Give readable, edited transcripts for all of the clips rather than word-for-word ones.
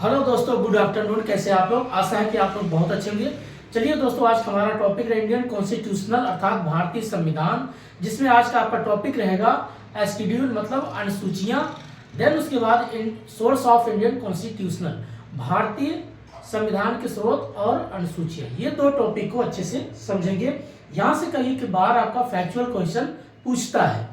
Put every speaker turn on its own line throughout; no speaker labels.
Hello दोस्तों, good afternoon. कैसे आप लोग? आशा है कि आप लोग बहुत अच्छे होंगे। चलिए दोस्तों, आज का हमारा टॉपिक है इंडियन कॉन्स्टिट्यूशनल अर्थात भारतीय संविधान, जिसमें आज का आपका टॉपिक रहेगा शेड्यूल मतलब अनुसूचियां। देन उसके बाद सोर्स ऑफ इंडियन कॉन्स्टिट्यूशनल, भारतीय संविधान के स्रोत और अनुसूचियां। ये दो टॉपिक को अच्छे से समझेंगे। यहाँ से कहीं के बार आपका फैक्चुअल क्वेश्चन पूछता है।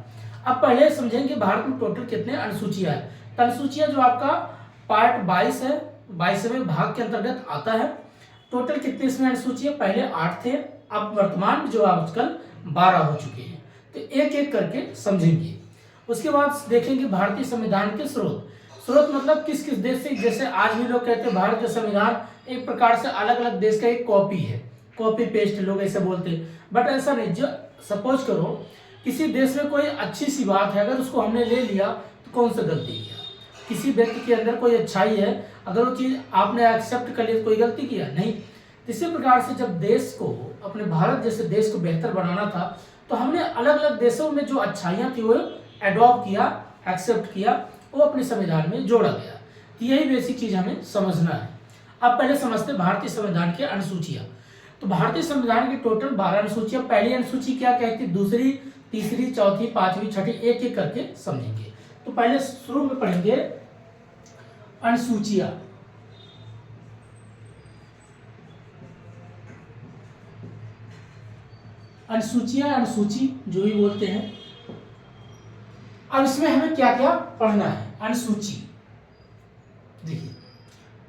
अब पहले समझेंगे भारत में टोटल कितने अनुसूचियां है। तो अनुसूचियां जो आपका पार्ट 22 है, 22वें भाग के अंतर्गत आता है। टोटल कितने इसमें अनुसूचियां? पहले 8 थे, अब वर्तमान जो आजकल 12 हो चुके हैं। तो एक एक करके समझेंगे। उसके बाद देखेंगे भारतीय संविधान के स्रोत। स्रोत मतलब किस किस देश से, जैसे आज भी लोग कहते हैं भारत का संविधान एक प्रकार से अलग अलग देश का एक कॉपी है, कॉपी पेस्ट लोग ऐसे बोलते हैं। बट ऐसा नहीं। जो सपोज करो किसी देश में कोई अच्छी सी बात है, अगर उसको हमने ले लिया तो कौन सा गलती किया? किसी व्यक्ति के अंदर कोई अच्छाई है, अगर वो चीज आपने एक्सेप्ट कर ली तो कोई गलती किया? नहीं। इसी प्रकार से जब देश को, अपने भारत जैसे देश को बेहतर बनाना था, तो हमने अलग अलग देशों में जो अच्छाइयाँ थी वो एडॉप्ट किया, एक्सेप्ट किया, वो अपने संविधान में जोड़ा गया। तो यही बेसिक चीज हमें समझना है। अब पहले समझते भारतीय संविधान की अनुसूचियां। तो भारतीय संविधान की टोटल 12 अनुसूचियां। पहली अनुसूची क्या कहती है, दूसरी, तीसरी, चौथी, पांचवी, छठी, एक एक करके समझेंगे। तो पहले शुरू में पढ़ेंगे अनुसूचियां। अनुसूचियां, अनुसूची जो भी बोलते हैं। अब इसमें हमें क्या क्या पढ़ना है। अनुसूची देखिए,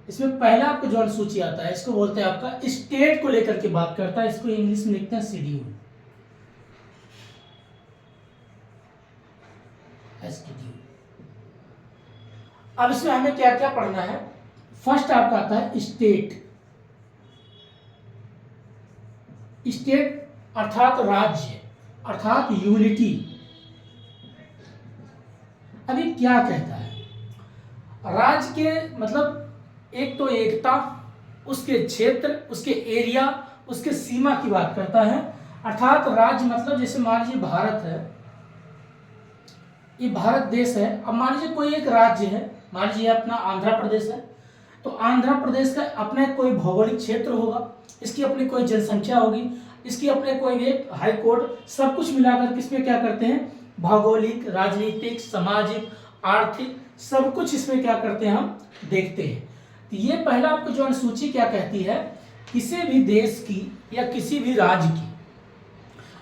इसमें पहला आपको जो अनुसूची आता है, इसको बोलते हैं आपका स्टेट को लेकर के बात करता है। इसको इंग्लिश में लिखते हैं शेड्यूल। अब इसमें हमें क्या क्या पढ़ना है। फर्स्ट आपका आता है स्टेट। स्टेट अर्थात राज्य, अर्थात यूनिटी। अभी क्या कहता है? राज्य के मतलब एक तो एकता, उसके क्षेत्र, उसके एरिया, उसके सीमा की बात करता है। अर्थात राज्य मतलब जैसे मान लीजिए भारत है, ये भारत देश है। अब मान लीजिए कोई एक राज्य है, मान लीजिए अपना आंध्र प्रदेश है। तो आंध्र प्रदेश का अपना कोई भौगोलिक क्षेत्र होगा, इसकी अपनी कोई जनसंख्या होगी, इसकी अपने कोई एक हाई कोर्ट, सब कुछ मिलाकर किसमें क्या करते हैं, भौगोलिक, राजनीतिक, सामाजिक, आर्थिक, सब कुछ इसमें क्या करते हैं, हम देखते हैं। तो ये पहला आपको जो अनुसूची क्या कहती है, किसी भी देश की या किसी भी राज्य की।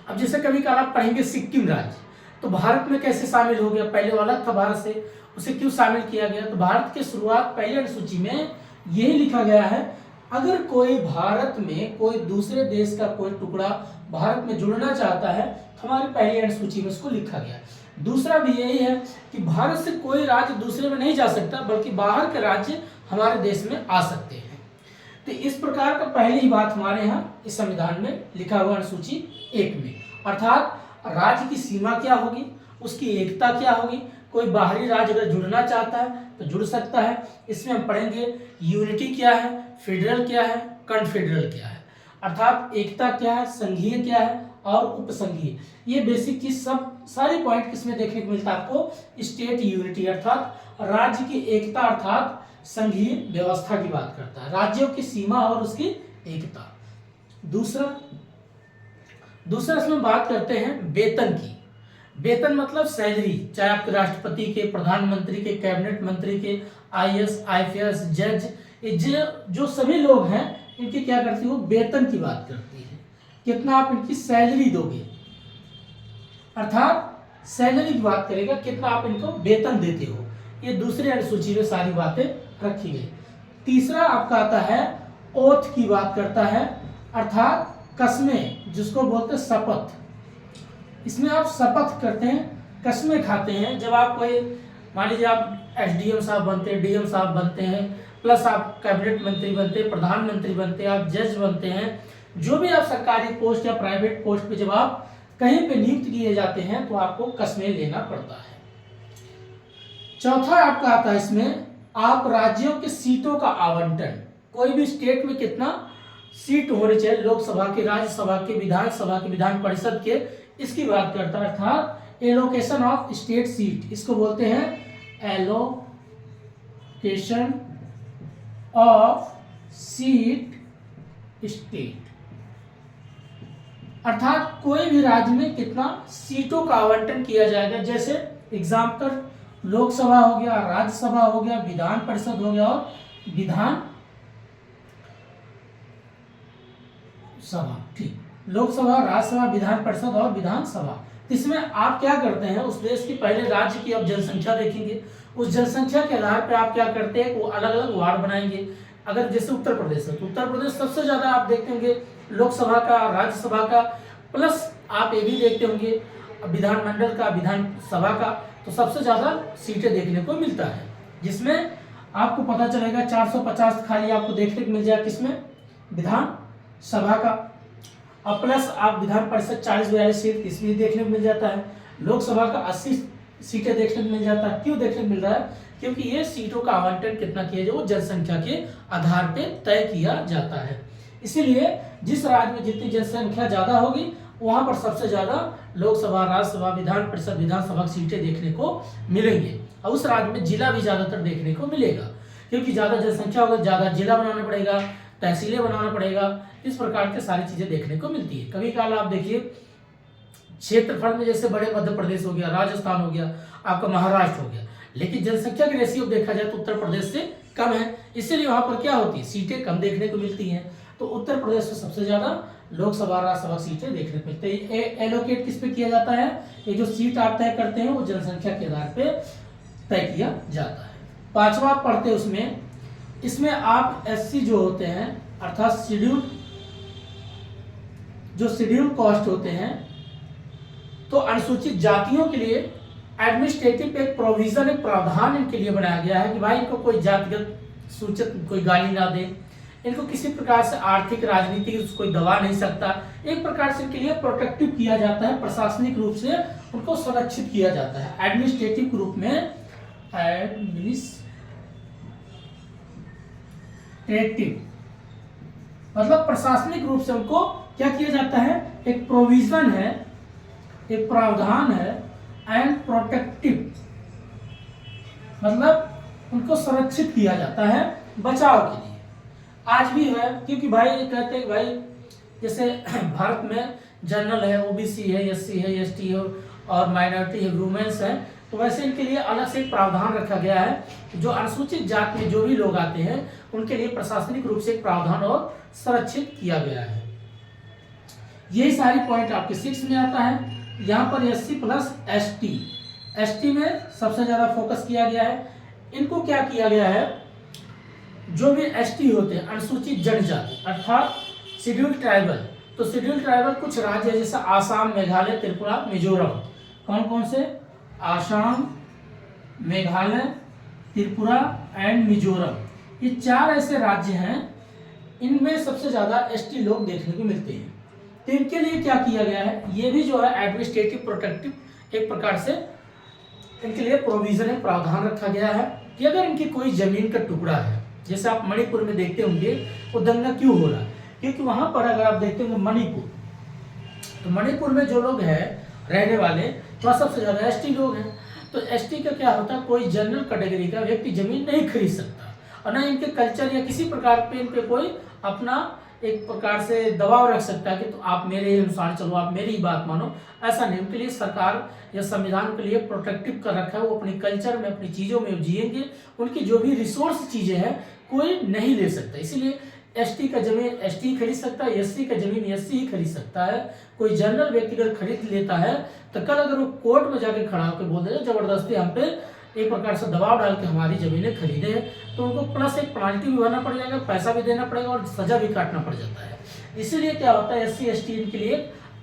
अब जैसे कभी कल आप पढ़ेंगे सिक्किम राज्य, तो भारत में कैसे शामिल हो गया? पहले वाला था भारत से, उसे क्यों शामिल किया गया? तो भारत की शुरुआत पहली अनुसूची में यही लिखा गया है, अगर कोई भारत में कोई दूसरे देश का कोई टुकड़ा भारत में जुड़ना चाहता है तो हमारी पहली अनुसूची में इसको लिखा गया। दूसरा भी यही है कि भारत से कोई राज्य दूसरे में नहीं जा सकता, बल्कि बाहर के राज्य हमारे देश में आ सकते हैं। तो इस प्रकार का पहली ही बात हमारे यहाँ इस संविधान में लिखा हुआ अनुसूची 1 में। अर्थात राज्य की सीमा क्या होगी, उसकी एकता क्या होगी, कोई बाहरी राज्य अगर जुड़ना चाहता है तो जुड़ सकता है। इसमें हम पढ़ेंगे यूनिटी क्या है, फेडरल क्या है, कन्फेडरल क्या है, अर्थात एकता क्या है, संघीय क्या है और उपसंघीय। ये बेसिक चीज सब सारे पॉइंट किसमें देखने को मिलता है आपको, स्टेट यूनिटी अर्थात राज्य की एकता, अर्थात संघीय व्यवस्था की बात करता है, राज्यों की सीमा और उसकी एकता। दूसरा इसमें बात करते हैं वेतन की। वेतन मतलब सैलरी, चाहे आपके राष्ट्रपति के, प्रधानमंत्री के, कैबिनेट मंत्री के, IAS, IPS, जज, ये जो सभी लोग हैं, इनकी क्या करती है, वो वेतन की बात करती है। कितना आप इनकी सैलरी दोगे, अर्थात सैलरी की बात करेगा, कितना आप इनको वेतन देते हो। ये दूसरी अनुसूची में सारी बातें रखी गई। तीसरा आपका आता है ओथ की बात करता है, अर्थात कस्में, जिसको बोलते हैं शपथ। इसमें आप शपथ करते हैं, कस्में खाते हैं। जब आप कोई, मान लीजिए आप SDM साहब बनते हैं, DM साहब बनते हैं, प्लस आप कैबिनेट मंत्री बनते हैं, प्रधानमंत्री बनते हैं, आप जज बनते हैं, जो भी आप सरकारी पोस्ट या प्राइवेट पोस्ट पे जब आप कहीं पे नियुक्त किए जाते हैं तो आपको कस्में लेना पड़ता है। चौथा आपका आता है इसमें, आप राज्यों के सीटों का आवंटन, कोई भी स्टेट में कितना सीट होने चाहिए, लोकसभा के, राज्यसभा के, विधानसभा के, विधान परिषद के, इसकी बात करता है। अर्थात एलोकेशन ऑफ स्टेट सीट, इसको बोलते हैं एलोकेशन ऑफ सीट स्टेट, अर्थात कोई भी राज्य में कितना सीटों का आवंटन किया जाएगा। जैसे एग्जाम्पल लोकसभा हो गया, राज्यसभा हो गया, विधान परिषद हो गया और विधान सभा। ठीक, लोकसभा, राज्यसभा, विधान परिषद और विधानसभा। इसमें आप क्या करते हैं, उस देश की पहले राज्य की आप जनसंख्या देखेंगे, उस जनसंख्या के आधार पे आप क्या करते हैं, वो अलग अलग वार्ड बनाएंगे। अगर जैसे उत्तर प्रदेश है तो उत्तर प्रदेश सबसे ज्यादा आप देखते होंगे लोकसभा का, राज्यसभा का, प्लस आप ये भी देखते होंगे विधानमंडल का, विधानसभा का, तो सबसे ज्यादा सीटें देखने को मिलता है, जिसमें आपको पता चलेगा 450 खाली आपको देखने को मिल जाएगा किसमें, विधानसभा का, और प्लस आप विधान परिषद 40-42 सीट इसमें देखने को मिल जाता है। लोकसभा का 80 सीटें देखने को मिल जाता है। क्यों देखने को मिल रहा है, क्योंकि ये सीटों का आवंटन कितना किया जाए वो जनसंख्या के आधार पे तय किया जाता है। इसीलिए जिस राज्य में जितनी जनसंख्या ज्यादा होगी वहां पर सबसे ज्यादा लोकसभा, राज्यसभा, विधान परिषद, विधानसभा की सीटें देखने को मिलेंगे, और उस राज्य में जिला भी ज्यादातर देखने को मिलेगा, क्योंकि ज्यादा जनसंख्या होगा, ज्यादा जिला बनाना पड़ेगा, तहसीलें बनाना पड़ेगा, इस प्रकार के सारी चीजें देखने को मिलती है। कभी काल आप देखिए क्षेत्रफल में जैसे बड़े मध्य प्रदेश हो गया, राजस्थान हो गया, आपका महाराष्ट्र हो गया, लेकिन जनसंख्या की रेशियो देखा जाए तो उत्तर प्रदेश से कम है, इसीलिए वहां पर क्या होती है, सीटें कम देखने को मिलती हैं। तो उत्तर प्रदेश में सबसे ज्यादा लोकसभा, राज्यसभा सीटें देखने को मिलती है। एलोकेट किस पे किया जाता है, ये जो सीट आप तय करते हैं वो जनसंख्या के आधार पे तय किया जाता है। पांचवा पढ़ते उसमें, इसमें आप एससी जो होते हैं अर्थात शेड्यूल कास्ट होते हैं, तो अनुसूचित जातियों के लिए एडमिनिस्ट्रेटिव एक प्रोविजन, एक प्रावधान इनके लिए बनाया गया है कि भाई इनको कोई जातिगत सूचित कोई गाली ना दे, इनको किसी प्रकार से आर्थिक राजनीतिक कोई दबा नहीं सकता, एक प्रकार से इनके लिए प्रोटेक्टिव किया जाता है, प्रशासनिक रूप से उनको संरक्षित किया जाता है। एडमिनिस्ट्रेटिव रूप में एडमिनिस्ट्रेटिव मतलब प्रशासनिक रूप से उनको क्या किया जाता है, एक प्रोविजन है, एक प्रावधान है, एंड प्रोटेक्टिव मतलब उनको संरक्षित किया जाता है बचाव के लिए। आज भी है, क्योंकि भाई कहते हैं भाई जैसे भारत में जनरल है, ओबीसी है, एससी है, एसटी है और माइनॉरिटी है, वुमेन्स है, तो वैसे इनके लिए अलग से एक प्रावधान रखा गया है। जो अनुसूचित जाति में जो भी लोग आते हैं उनके लिए प्रशासनिक रूप से एक प्रावधान और संरक्षित किया गया है। यही सारी पॉइंट आपके 6 में आता है। यहाँ पर एससी प्लस एसटी, एसटी में सबसे ज्यादा फोकस किया गया है। इनको क्या किया गया है, जो भी एसटी होते हैं अनुसूचित जनजाति अर्थात शेड्यूल ट्राइबल, तो शेड्यूल ट्राइबल कुछ राज्य जैसे आसाम, मेघालय, त्रिपुरा, मिजोरम, कौन कौन से, आसाम, मेघालय, त्रिपुरा एंड मिजोरम, ये 4 ऐसे राज्य हैं, इनमें सबसे ज्यादा एसटी लोग देखने को मिलते हैं। तो इनके लिए क्या किया गया है, ये भी जो है एडमिनिस्ट्रेटिव प्रोटेक्टिव एक प्रकार से इनके लिए प्रोविजन है, प्रावधान रखा गया है कि अगर इनकी कोई जमीन का टुकड़ा है, जैसे आप मणिपुर में देखते होंगे वो दंगा क्यों हो रहा है, क्योंकि वहां पर अगर आप देखते होंगे मणिपुर, तो मणिपुर में जो लोग हैं रहने वाले वहाँ सबसे ज्यादा एसटी लोग हैं। तो एसटी का क्या होता है, कोई जनरल कैटेगरी का व्यक्ति जमीन नहीं खरीद सकता, और न इनके कल्चर या किसी प्रकार पे इन पे कोई अपना एक प्रकार से दबाव रख सकता है कि तो आप मेरे अनुसार चलो, आप मेरी ही बात मानो, ऐसा नहीं। उनके लिए सरकार या संविधान के लिए प्रोटेक्टिव कर रखा है, वो अपनी कल्चर में, अपनी चीज़ों में जिएंगे, उनकी जो भी रिसोर्स चीज़ें हैं कोई नहीं ले सकता। इसीलिए एसटी का जमीन एसटी खरीद सकता है, एससी का जमीन एससी ही खरीद सकता है। कोई जनरल व्यक्ति अगर खरीद लेता है तो कल अगर वो कोर्ट में जाके खड़ा होकर बोल देगा जबरदस्ती हम पे एक प्रकार से दबाव डाल के हमारी जमीनें खरीदे हैं, तो उनको प्लस एक पेनल्टी भी भरना पड़ जाएगा, पैसा भी देना पड़ेगा और सजा भी काटना पड़ जाता है। इसीलिए क्या होता है, एससी एसटी के लिए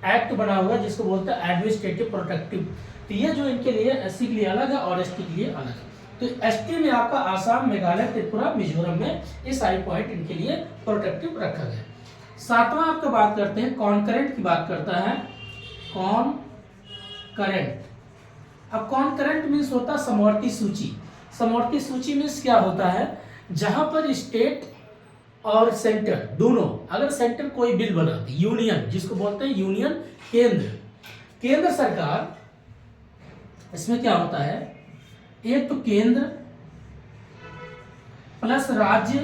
एक्ट बना हुआ है जिसको बोलते हैं एडमिनिस्ट्रेटिव प्रोटेक्टिव। तो ये जो इनके लिए एससी के लिए अलग है और एसटी के लिए अलग है। तो एसटी में आपका आसाम, मेघालय, त्रिपुरा, मिजोरम में ये सारी पॉइंट इनके लिए प्रोटेक्टिव रखा गया। 7वां आपका बात करते हैं, कॉन्करेंट की बात करता है, कॉन्करेंट। अब कॉन्करेंट मीन्स होता है समवर्ती सूची। समवर्ती सूची मीन्स क्या होता है, जहां पर स्टेट और सेंटर दोनों, अगर सेंटर कोई बिल बनाती, यूनियन जिसको बोलते हैं यूनियन, केंद्र सरकार, इसमें क्या होता है, एक तो केंद्र प्लस राज्य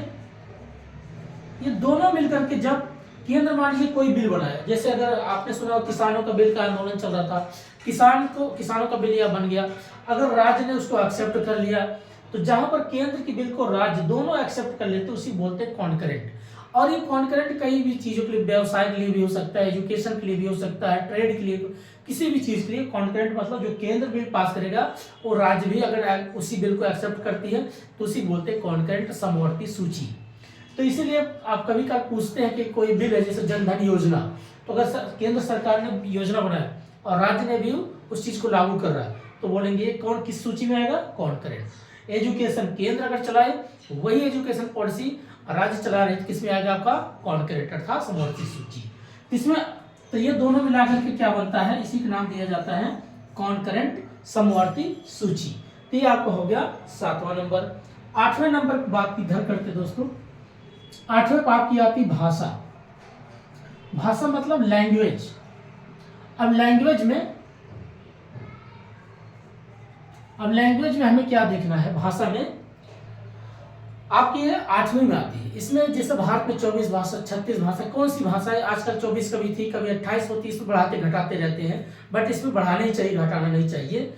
ये दोनों मिलकर के जब केंद्र मान लीजिए कोई बिल बनाया, जैसे अगर आपने सुना किसानों का बिल का आंदोलन चल रहा था, किसानों का बिल या बन गया, अगर राज्य ने उसको एक्सेप्ट कर लिया, तो जहां पर केंद्र की बिल को राज्य दोनों एक्सेप्ट कर लेते उसी बोलते हैं कॉन्करेंट। और ये कॉन्करेंट कई भी चीजों के लिए, व्यवसाय के लिए भी हो सकता है, एजुकेशन के लिए भी हो सकता है, ट्रेड के लिए, किसी भी चीज के लिए कॉन्करेंट मतलब जो केंद्र बिल पास करेगा वो राज्य भी अगर उसी बिल को एक्सेप्ट करती है तो उसी बोलते हैं कॉन्करेंट समवर्ती सूची। तो इसीलिए आप कभी कभी पूछते हैं कि कोई बिल है जैसे जन धन योजना, तो अगर केंद्र सरकार ने योजना बनाया और राज्य ने भी उस चीज को लागू कर रहा है तो बोलेंगे कौन किस सूची में आएगा, कॉन्करेंट। एजुकेशन केंद्र अगर चलाए वही एजुकेशन पॉलिसी राज्य चला रहे किस में आएगा आपका, कॉन्करेंट अर्थात समवर्ती सूची। इसमें तो ये दोनों मिलाकर के क्या बनता है, इसी का नाम दिया जाता है कॉन्करेंट समवर्ती सूची। तो ये आपको हो गया 7वां नंबर। 8वें नंबर की बात इधर करते दोस्तों। 8वें पाप की आती भाषा। भाषा मतलब लैंग्वेज। अब लैंग्वेज में हमें क्या देखना है, भाषा में आपकी 8वीं में आती है। इसमें जैसे भारत में 24 भाषा, 36 भाषा, कौन सी भाषा है आजकल 24 कभी थी कभी 28 होती, इसमें बढ़ाते घटाते रहते हैं, बट इसमें बढ़ाना ही चाहिए, घटाना नहीं चाहिए।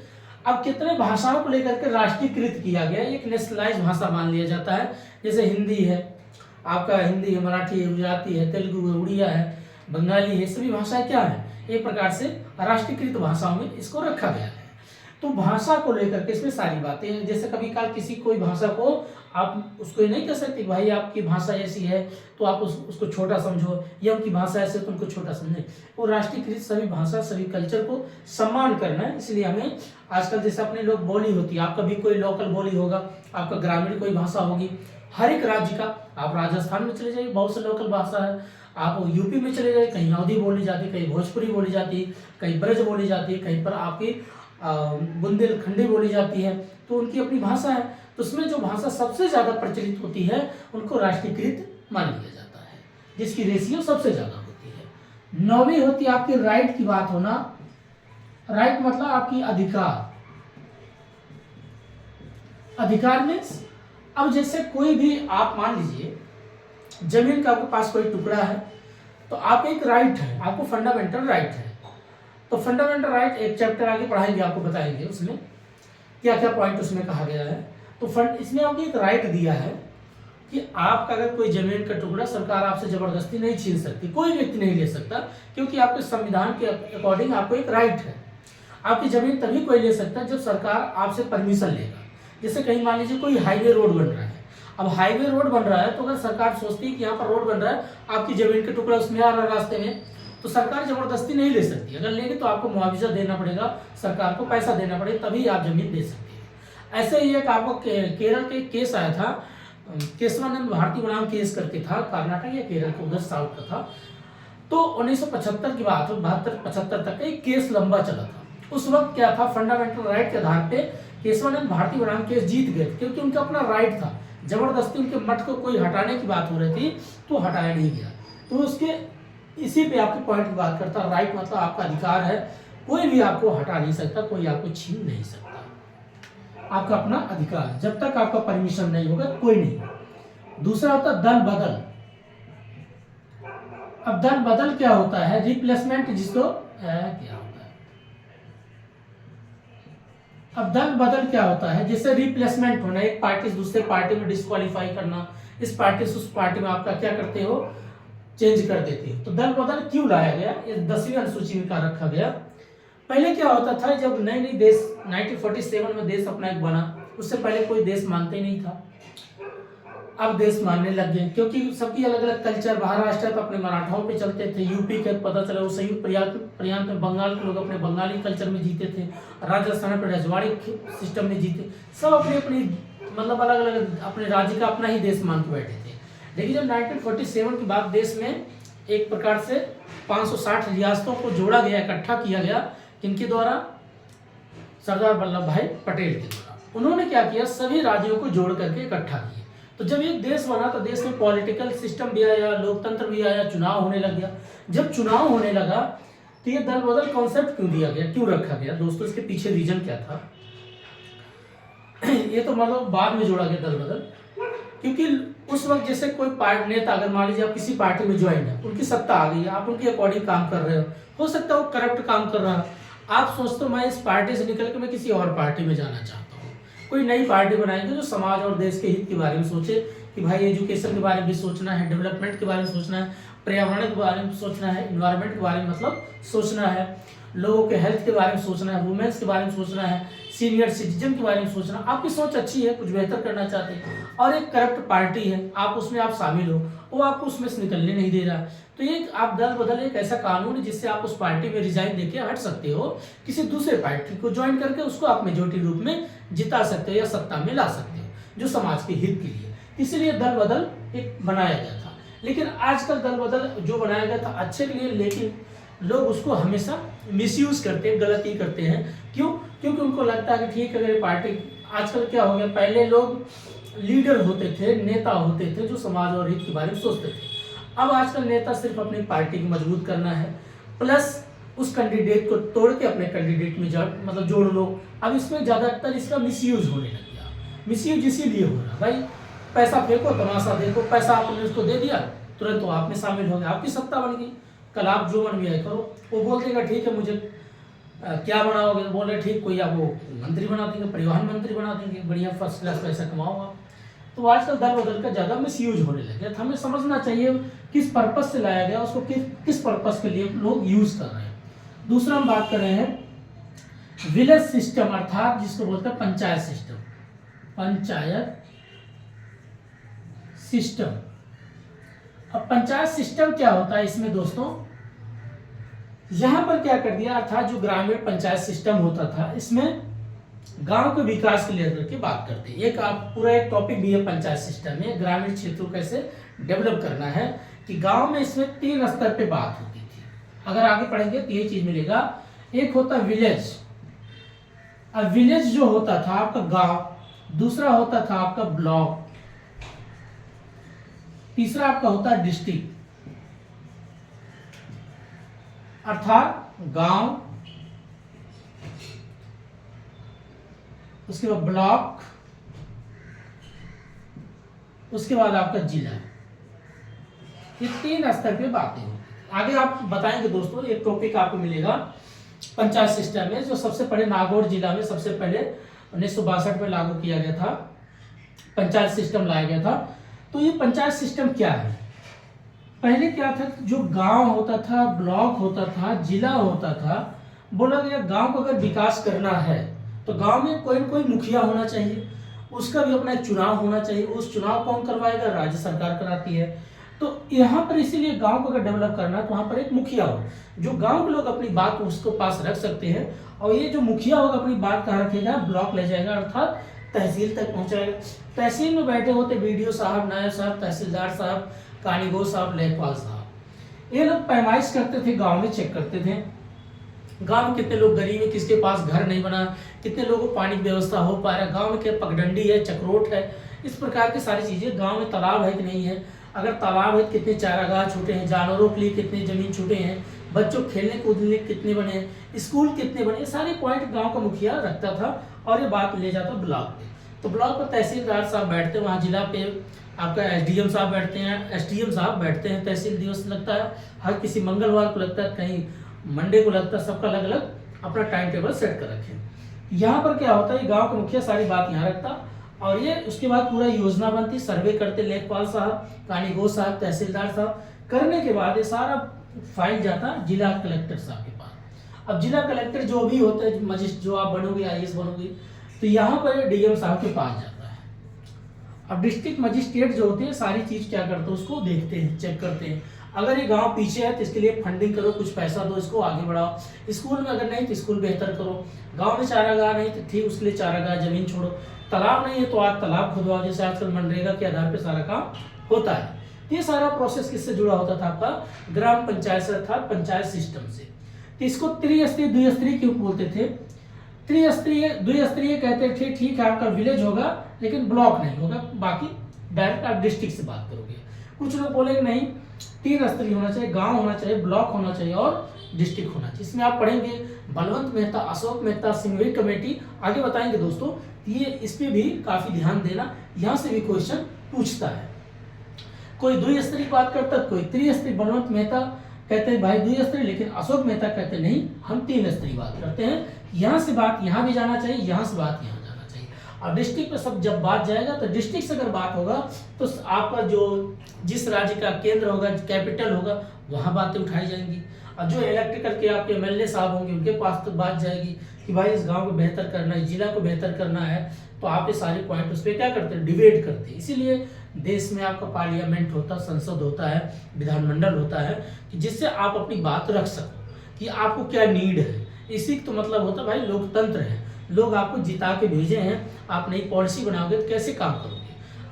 अब कितने भाषाओं को लेकर के राष्ट्रीयकृत किया गया, एक नेशनलाइज भाषा मान लिया जाता है। जैसे हिंदी है आपका, हिंदी है, मराठी है, गुजराती है, तेलुगु है, उड़िया है, बंगाली है, सभी भाषाएं क्या है एक प्रकार से राष्ट्रीयकृत भाषाओं में इसको रखा गया है। तो भाषा को लेकर के इसमें सारी बातें हैं। जैसे कभी काल किसी कोई भाषा को आप उसको ये नहीं कह सकते भाई आपकी भाषा ऐसी है तो आप उसको छोटा समझो, या उनकी भाषा ऐसे तो उनको छोटा समझे। वो राष्ट्रीयकृत सभी भाषा सभी कल्चर को सम्मान करना है। इसलिए हमें आजकल जैसे अपने लोग बोली होती है, आपका भी कोई लोकल बोली होगा, आपका ग्रामीण कोई भाषा होगी, हर एक राज्य का, आप राजस्थान में चले जाइए बहुत से लोकल भाषा है, आप यूपी में चले जाइए कहीं अवधी बोली जाती है, कहीं भोजपुरी बोली जाती है, कहीं ब्रज बोली जाती है, कहीं पर आपकी बुंदेलखंडी बोली जाती है, तो उनकी अपनी भाषा है। तो उसमें जो भाषा सबसे ज्यादा प्रचलित होती है उनको राष्ट्रीयकृत मान लिया जाता है, जिसकी रेशियो सबसे ज्यादा होती है। 9वीं होती है आपकी राइट की बात होना। राइट मतलब आपकी अधिकार। अधिकार मीन्स अब जैसे कोई भी आप मान लीजिए जमीन का आपके पास कोई टुकड़ा है तो आप एक राइट है, आपको फंडामेंटल राइट है। तो फंडामेंटल राइट एक चैप्टर आगे पढ़ाएंगे, आपको बताएंगे उसमें क्या क्या पॉइंट उसमें कहा गया है। तो इसमें आपको एक राइट दिया है कि आपका अगर कोई जमीन का टुकड़ा सरकार आपसे जबरदस्ती नहीं छीन सकती, कोई व्यक्ति नहीं ले सकता, क्योंकि आपके संविधान के अकॉर्डिंग आपको एक राइट है। आपकी जमीन तभी कोई ले सकता है जब सरकार आपसे परमिशन लेगा। जैसे कहीं मान लीजिए कोई हाईवे रोड बन रहा है, अब हाईवे रोड बन रहा है तो अगर सरकार सोचती है कि यहाँ पर रोड बन रहा है, आपकी जमीन का टुकड़ा उसमें आ रहा है रास्ते में, तो सरकार जबरदस्ती नहीं ले सकती। अगर लेगी तो आपको मुआवजा देना पड़ेगा, सरकार को पैसा देना पड़ेगा, तभी आप जमीन दे सकती है। ऐसे ही एक आपको केरल के केस आया था, केशवानंद भारती बनाम केस करके था, कर्नाटक या केरल को उधर साउथ का था। तो 1975 की बात, 72-75 तक एक केस लंबा चला था। उस वक्त क्या था, फंडामेंटल राइट के आधार पे केशवानंद भारती बनाम केस जीत गए, क्योंकि उनका अपना राइट था। जबरदस्ती उनके मठ को कोई हटाने की बात हो रही थी तो हटाया नहीं गया। तो उसके इसी पे आपके पॉइंट की बात करता, राइट मतलब आपका अधिकार है, कोई भी आपको हटा नहीं सकता, कोई आपको छीन नहीं सकता, आपका अपना अधिकार, जब तक आपका परमिशन नहीं होगा कोई नहीं। दूसरा होता दल बदल। अब दल बदल क्या होता है, रिप्लेसमेंट जिसको क्या होता है। अब दल बदल क्या होता है, जैसे रिप्लेसमेंट होना, एक पार्टी से दूसरे पार्टी में डिस्क्वालीफाई करना, इस पार्टी से उस पार्टी में आपका क्या करते हो, चेंज कर देते हो। तो दल बदल क्यों लाया गया, ये 10वीं अनुसूची में क्या रखा गया। पहले क्या होता था, जब नई नई देश 1947 में देश अपना एक बना, उससे पहले कोई देश मानते ही नहीं था, अब देश मानने लग गए, क्योंकि सबकी अलग अलग कल्चर। महाराष्ट्र तो अपने मराठाओं पे चलते थे, यूपी के पता चला वो संयुक्त प्रांत में बंगाल के लोग अपने बंगाली कल्चर में जीते थे, राजस्थान पे रजवाड़ी सिस्टम में जीते, सब अपनी अपनी मतलब अलग अलग अपने राज्य का अपना ही देश मान के बैठे थे। लेकिन जब 1947 के बाद देश में एक प्रकार से 560 रियासतों को जोड़ा गया, इकट्ठा किया गया, किनके द्वारा, सरदार वल्लभ भाई पटेल के द्वारा। उन्होंने क्या किया, सभी राज्यों को जोड़ करके इकट्ठा किया। तो जब एक देश बना तो देश में पॉलिटिकल सिस्टम भी आया, लोकतंत्र भी आया, चुनाव होने लग गया। जब चुनाव होने लगा तो ये दल बदल कॉन्सेप्ट क्यों दिया गया, क्यों रखा गया दोस्तों, इसके पीछे रीजन क्या था। ये तो मतलब बाद में जोड़ा गया दल बदल, क्योंकि उस वक्त जैसे कोई पार्टी नेता, अगर मान लीजिए आप किसी पार्टी में ज्वाइन है, उनकी सत्ता आ गई है, आप उनके अकॉर्डिंग काम कर रहे हो सकता है वो करप्ट काम कर रहा है, आप सोचते हो मैं इस पार्टी से निकल के मैं किसी और पार्टी में जाना चाहता हूँ, कोई नई पार्टी बनाएंगे जो समाज और देश के हित के बारे में सोचे कि भाई एजुकेशन के बारे में भी सोचना है, डेवलपमेंट के बारे में सोचना है, पर्यावरण के बारे में सोचना है, इन्वायरमेंट के बारे में मतलब सोचना है, लोगों के हेल्थ के बारे में सोचना है, वुमेन्स के बारे में सोचना है, सीनियर सिटीजन के बारे में सोचना। आपकी सोच अच्छी है, कुछ बेहतर करना चाहते हैं, और एक करप्ट पार्टी है, आप उसमें आप शामिल हो, वो आपको उसमें से निकलने नहीं दे रहा। तो ये आप दल बदल एक ऐसा कानून है जिससे आप उस पार्टी में रिजाइन देके हट सकते हो, किसी दूसरे पार्टी को ज्वाइन करके उसको आप मेजोरिटी रूप में जिता सकते हो या सत्ता में ला सकते हो, जो समाज के हित के लिए। इसलिए दल बदल एक बनाया गया था। लेकिन आजकल दल बदल जो बनाया गया था अच्छे के लिए, लेकिन लोग उसको हमेशा मिसयूज करते हैं, गलती करते हैं। क्यों? क्योंकि उनको लगता है कि ठीक है अगर पार्टी, आजकल क्या हो गया, पहले लोग लीडर होते थे, नेता होते थे जो समाज और हित के बारे में सोचते थे। अब आजकल नेता सिर्फ अपनी पार्टी को मजबूत करना है, प्लस उस कैंडिडेट को तोड़ के अपने कैंडिडेट में मतलब जोड़ लो। अब इसमें ज़्यादातर इसका मिसयूज होने लग गया। मिसयूज इसीलिए हो रहा, भाई पैसा फेंको, तमाशा देखो, पैसा आपने उसको दे दिया, तुरंत तो आप में शामिल हो गए, आपकी सत्ता बन गई। कल आप जो मन में करो, वो बोल देगा ठीक है मुझे क्या बनाओगे, बोल रहे ठीक, कोई आपको मंत्री बना देंगे, परिवहन मंत्री बना देंगे, बढ़िया फर्स्ट क्लास पैसा कमाओ आप। तो आजकल दल बदल का ज़्यादा मिसयूज होने लगे। तो हमें समझना चाहिए किस पर्पस से लाया गया, उसको किस पर्पस के लिए लोग यूज कर रहे हैं। दूसरा हम बात कर रहे हैं विलेज सिस्टम, अर्थात जिसको बोलते हैं पंचायत सिस्टम। पंचायत सिस्टम। अब पंचायत सिस्टम क्या होता है इसमें दोस्तों, यहां पर क्या कर दिया, अर्थात जो ग्रामीण पंचायत सिस्टम होता था, इसमें गांव के विकास के लेकर के बात करते हैं। एक आप पूरा एक टॉपिक भी है पंचायत सिस्टम में, ग्रामीण क्षेत्रों कैसे डेवलप करना है, कि गांव में इसमें 3 स्तर पे बात होती थी। अगर आगे पढ़ेंगे तो ये चीज मिलेगा। एक होता विलेज। अब विलेज जो होता था आपका गांव, दूसरा होता था आपका ब्लॉक, तीसरा आपका होता है डिस्ट्रिक्ट, अर्थात गांव, उसके बाद ब्लॉक, उसके बाद आपका जिला। ये 3 स्तर पे बातें होती। आगे आप बताएंगे दोस्तों, एक टॉपिक आपको मिलेगा पंचायत सिस्टम में, जो सबसे पहले नागौर जिला में सबसे पहले 1962 में लागू किया गया था, पंचायत सिस्टम लाया गया था। तो ये पंचायत सिस्टम क्या है? पहले क्या था, जो गांव होता था, ब्लॉक होता था, जिला होता था, बोला गया गांव को अगर विकास करना है तो गांव में कोई न कोई मुखिया होना चाहिए, उसका भी अपना एक चुनाव होना चाहिए। उस चुनाव कौन करवाएगा? राज्य सरकार कराती है। तो यहाँ पर इसीलिए गांव को अगर डेवलप करना है तो वहाँ पर एक मुखिया हो, जो गांव के लोग अपनी बात उसको पास रख सकते हैं। और ये जो मुखिया होगा अपनी बात कहाँ रखेगा? ब्लॉक ले जाएगा, अर्थात तहसील तक पहुँचाएगा। तहसील में बैठे होते बीडीओ साहब, नायब साहब, तहसीलदार साहब, कानीगो साहब, लेखपाल साहब। ये लोग पैमाइश करते थे, गाँव में चेक करते थे गांव में कितने लोग गरीब है, किसके पास घर नहीं बना, कितने लोगों को पानी की व्यवस्था हो पा रहा है, गांव में क्या पगडंडी है, चक्रोट है, इस प्रकार की सारी चीजें, गांव में तालाब है कि नहीं है, अगर तालाब है तो कितने चारागाह छूटे हैं, जानवरों के लिए कितने जमीन छूटे हैं, बच्चों खेलने कूदने कितने बने हैं, स्कूल कितने बने, सारे पॉइंट गाँव का मुखिया रखता था और ये बात ले जाता ब्लॉक पे। तो ब्लॉक पर तहसीलदार साहब बैठते हैं, वहाँ जिला पे आपका एसडीएम साहब बैठते हैं, एसडीएम साहब बैठते हैं, तहसील दिवस लगता है, हर किसी मंगलवार को लगता है, कहीं मंडे को लगता है, सबका अलग अलग अपना टाइम टेबल सेट कर रखें। यहाँ पर क्या होता है, गांव का मुखिया सारी बात यहाँ रखता और ये उसके बाद पूरा योजना बनती, सर्वे करते लेखपाल साहब, कानीगो साहब, तहसीलदार साहब। करने के बाद ये सारा फाइल जाता जिला कलेक्टर साहब के पास। अब जिला कलेक्टर जो भी होते हैं, मजिस्ट्रेट जो आप बनोगे, आईएएस बनोगे, तो यहाँ पर डीएम साहब के पास जाता है। अब डिस्ट्रिक्ट मजिस्ट्रेट जो होते हैं सारी चीज क्या करते हैं, उसको देखते हैं, चेक करते हैं। अगर ये गांव पीछे है तो इसके लिए फंडिंग करो, कुछ पैसा दो, इसको आगे बढ़ाओ। स्कूल में अगर नहीं तो स्कूल बेहतर करो। गांव में चारागाह नहीं तो ठीक, उसके लिए चारागाह, जमीन छोड़ो। तालाब नहीं है तो आज तालाब खुदवाओ, जैसे आजकल मनरेगा के आधार पर सारा काम होता है। ये सारा प्रोसेस किससे जुड़ा होता था? आपका ग्राम पंचायत से, अर्थात पंचायत सिस्टम से। तो इसको त्रिस्तरीय द्विस्तरीय क्यों बोलते थे? त्रिस्तरीय द्विस्तरीय कहते थे, ठीक है आपका विलेज होगा लेकिन ब्लॉक नहीं होगा, बाकी डायरेक्ट आप डिस्ट्रिक्ट से बात करोगे। कुछ लोग बोलेंगे नहीं, 3 स्तरीय होना चाहिए, गांव होना चाहिए, ब्लॉक होना चाहिए और डिस्ट्रिक्ट होना चाहिए। इसमें आप पढ़ेंगे बलवंत मेहता, अशोक मेहता, सिंघवी कमेटी, आगे बताएंगे दोस्तों। ये इस पे भी काफी ध्यान देना, यहाँ से भी क्वेश्चन पूछता है। कोई द्विस्तरीय की बात करता है, कोई त्रिस्तरीय। बलवंत मेहता कहते हैं भाई द्विस्तरीय, लेकिन अशोक मेहता कहते नहीं, हम 3 स्तरीय बात करते हैं। यहाँ से बात यहाँ भी जाना चाहिए, यहाँ से बात यहाँ जाना चाहिए। और डिस्ट्रिक्ट पे सब जब बात जाएगा तो डिस्ट्रिक्ट से अगर बात होगा तो आपका जो जिस राज्य का केंद्र होगा, कैपिटल होगा, वहाँ बातें उठाई जाएंगी। और जो इलेक्ट्रिकल के आपके एमएलए साहब होंगे उनके पास तो बात जाएगी कि भाई इस गांव को बेहतर करना है, जिला को बेहतर करना है, तो आप ये सारे पॉइंट उस पर क्या करते हैं, डिबेट करते हैं। इसीलिए देश में आपका पार्लियामेंट होता, संसद होता है, विधानमंडल होता है, कि जिससे आप अपनी बात रख सको कि आपको क्या नीड है। इसी तो मतलब होता है भाई लोकतंत्र है, लोग आपको जिता के भेजे हैं, आप नई पॉलिसी बनाओगे तो कैसे काम करोगे।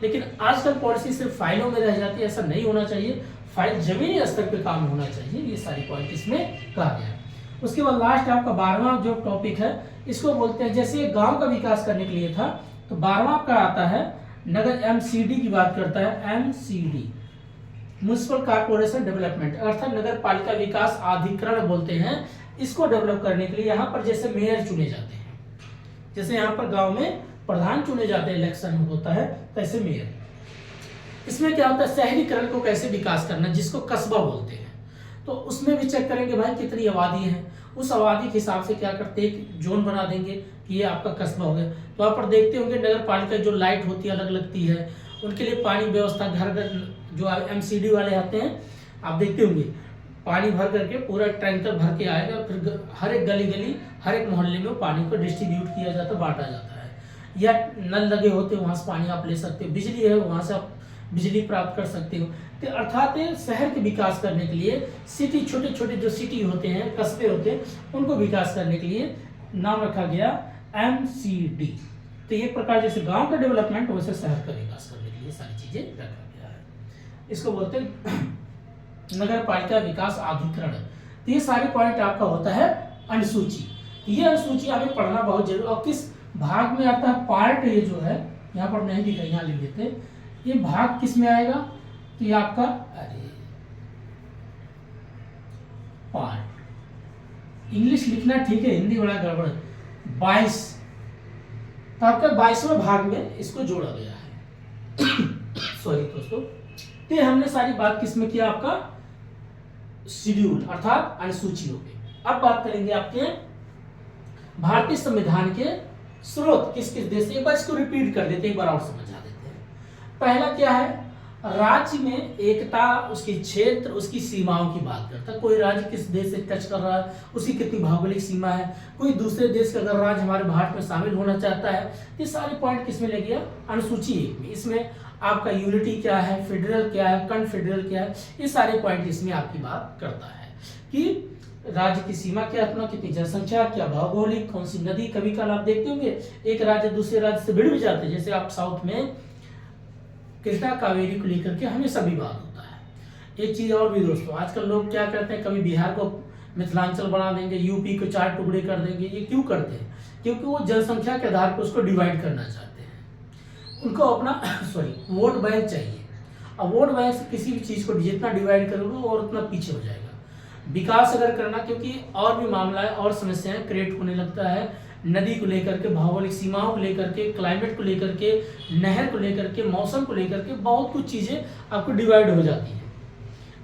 लेकिन आजकल पॉलिसी सिर्फ फाइलों में रह जाती है, ऐसा नहीं होना चाहिए। फाइल जमीनी स्तर पे काम होना चाहिए, ये सारी पॉइंट इसमें कहा गया है। उसके बाद लास्ट आपका 12वां जो टॉपिक है, इसको बोलते हैं, जैसे गांव का विकास करने के लिए था, तो 12वां का आता है नगर एमसीडी की बात करता है। एमसीडी म्युनिसिपल कॉर्पोरेशन डेवलपमेंट, अर्थात नगर पालिका विकास अधिकरण बोलते हैं। इसको डेवलप करने के लिए यहाँ पर जैसे मेयर चुने जाते हैं, जैसे यहाँ पर गांव में प्रधान चुने जाते हैं, इलेक्शन होता है, तैसे मेयर। इसमें क्या होता है, शहरीकरण को कैसे विकास करना, जिसको कस्बा बोलते हैं। तो उसमें भी चेक करेंगे भाई कितनी आबादी है, उस आबादी के हिसाब से क्या करते हैं, जोन बना देंगे कि ये आपका कस्बा हो गया। तो वहाँ पर देखते होंगे नगर पालिका जो लाइट होती है अलग लगती है, उनके लिए पानी व्यवस्था घर घर जो एमसीडी वाले आते हैं, आप देखते होंगे पानी भर करके पूरा टैंकर भर के आएगा, फिर हर एक गली गली हर एक मोहल्ले में पानी को डिस्ट्रीब्यूट किया जाता है, बांटा जाता है। या नल लगे होते हैं, वहाँ से पानी आप ले सकते हो, बिजली है वहाँ से आप बिजली प्राप्त कर सकते हो। तो अर्थात शहर के विकास करने के लिए सिटी, छोटे छोटे जो सिटी होते हैं, कस्बे होते हैं, उनको विकास करने के लिए नाम रखा गया एमसीडी। तो एक प्रकार जैसे गांव का डेवलपमेंट वैसे शहर का विकास करने के लिए सारी चीजें रखा गया है। इसको बोलते हैं नगर पालिका विकास अधिकरण। तो ये सारे पॉइंट आपका होता है अनुसूची। ये अनुसूची हमें पढ़ना बहुत जरूरी। और किस भाग में आता है, पार्ट ये जो है यहाँ पर नहीं लिखा, यहाँ लिख देते, ये भाग किस में आएगा, तो ये आपका पार्ट। इंग्लिश लिखना ठीक है, हिंदी बड़ा गड़बड़। 22, तो आपका 22वें भाग में इसको जोड़ा गया है। सॉरी दोस्तों, तो हमने सारी बात किसमें किया, आपका शेड्यूल अर्थात अनुसूची हो गई। अब बात करेंगे आपके भारतीय संविधान के स्रोत किस किस देश से। एक बार इसको रिपीट कर देते हैं, एक बार और समझा देते हैं। पहला क्या है, राज्य में एकता, उसकी क्षेत्र, उसकी सीमाओं की बात करता है। कोई राज्य किस देश से टच कर रहा है, उसकी कितनी भौगोलिक सीमा है, कोई दूसरे देश का अगर राज्य हमारे भारत में शामिल होना चाहता है, ये सारे पॉइंट किसमें ले गया, अनुसूची 1 में। इसमें आपका यूनिटी क्या है, फेडरल क्या है, कन्फेडरल क्या है, ये सारे पॉइंट इसमें आपकी बात करता है कि राज्य की सीमा क्या, अपना कितनी जनसंख्या, क्या भौगोलिक, कौन सी नदी। कभी कल आप देखते होंगे एक राज्य दूसरे राज्य से भिड़ भी जाते हैं, जैसे आप साउथ में कृष्णा कावेरी को लेकर के हमेशा विवाद होता है। एक चीज और भी दोस्तों, आजकल लोग क्या करते हैं, कभी बिहार को मिथिलांचल बना देंगे, यूपी को 4 टुकड़े कर देंगे। ये क्यों करते हैं, क्योंकि वो जनसंख्या के आधार पर उसको डिवाइड करना चाहते हैं। उनको अपना वोट बैंक चाहिए। अब वोट बैंक से किसी भी चीज को जितना डिवाइड करोगे और उतना पीछे हो जाएगा। विकास अगर करना, क्योंकि और भी मामला है और समस्याएं क्रिएट होने लगता है, नदी को लेकर के, भौगोलिक सीमाओं को लेकर के, क्लाइमेट को लेकर के, नहर को लेकर के, मौसम को लेकर के, बहुत कुछ चीजें आपको डिवाइड हो जाती है।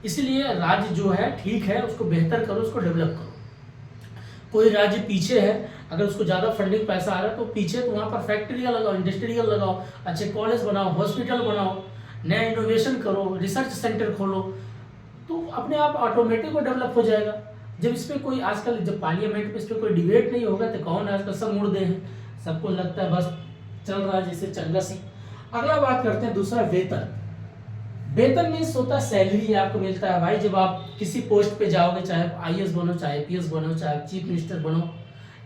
इसलिए राज्य जो है ठीक है, उसको बेहतर करो, उसको डेवलप करो। कोई राज्य पीछे है, अगर उसको ज्यादा फंडिंग पैसा आ रहा है तो पीछे, तो वहां पर फैक्ट्रियां लगाओ, इंडस्ट्रियल लगाओ, अच्छे कॉलेज बनाओ, हॉस्पिटल बनाओ, नया इनोवेशन करो, रिसर्च सेंटर खोलो, तो अपने आप ऑटोमेटिक वो डेवलप हो जाएगा। जब इस पे कोई, आजकल जब पार्लियामेंट पे इस पे कोई डिबेट नहीं होगा तो कौन आजकल सब मुर्दे हैं, सबको लगता है बस चल रहा है जैसे चंगा सी। अगला बात करते हैं दूसरा, वेतन। वेतन मीन्स होता है सैलरी आपको मिलता है भाई, जब आप किसी पोस्ट पे जाओगे, चाहे आईएएस बनो, चाहे आईपीएस बनो, चाहे चीफ मिनिस्टर बनो,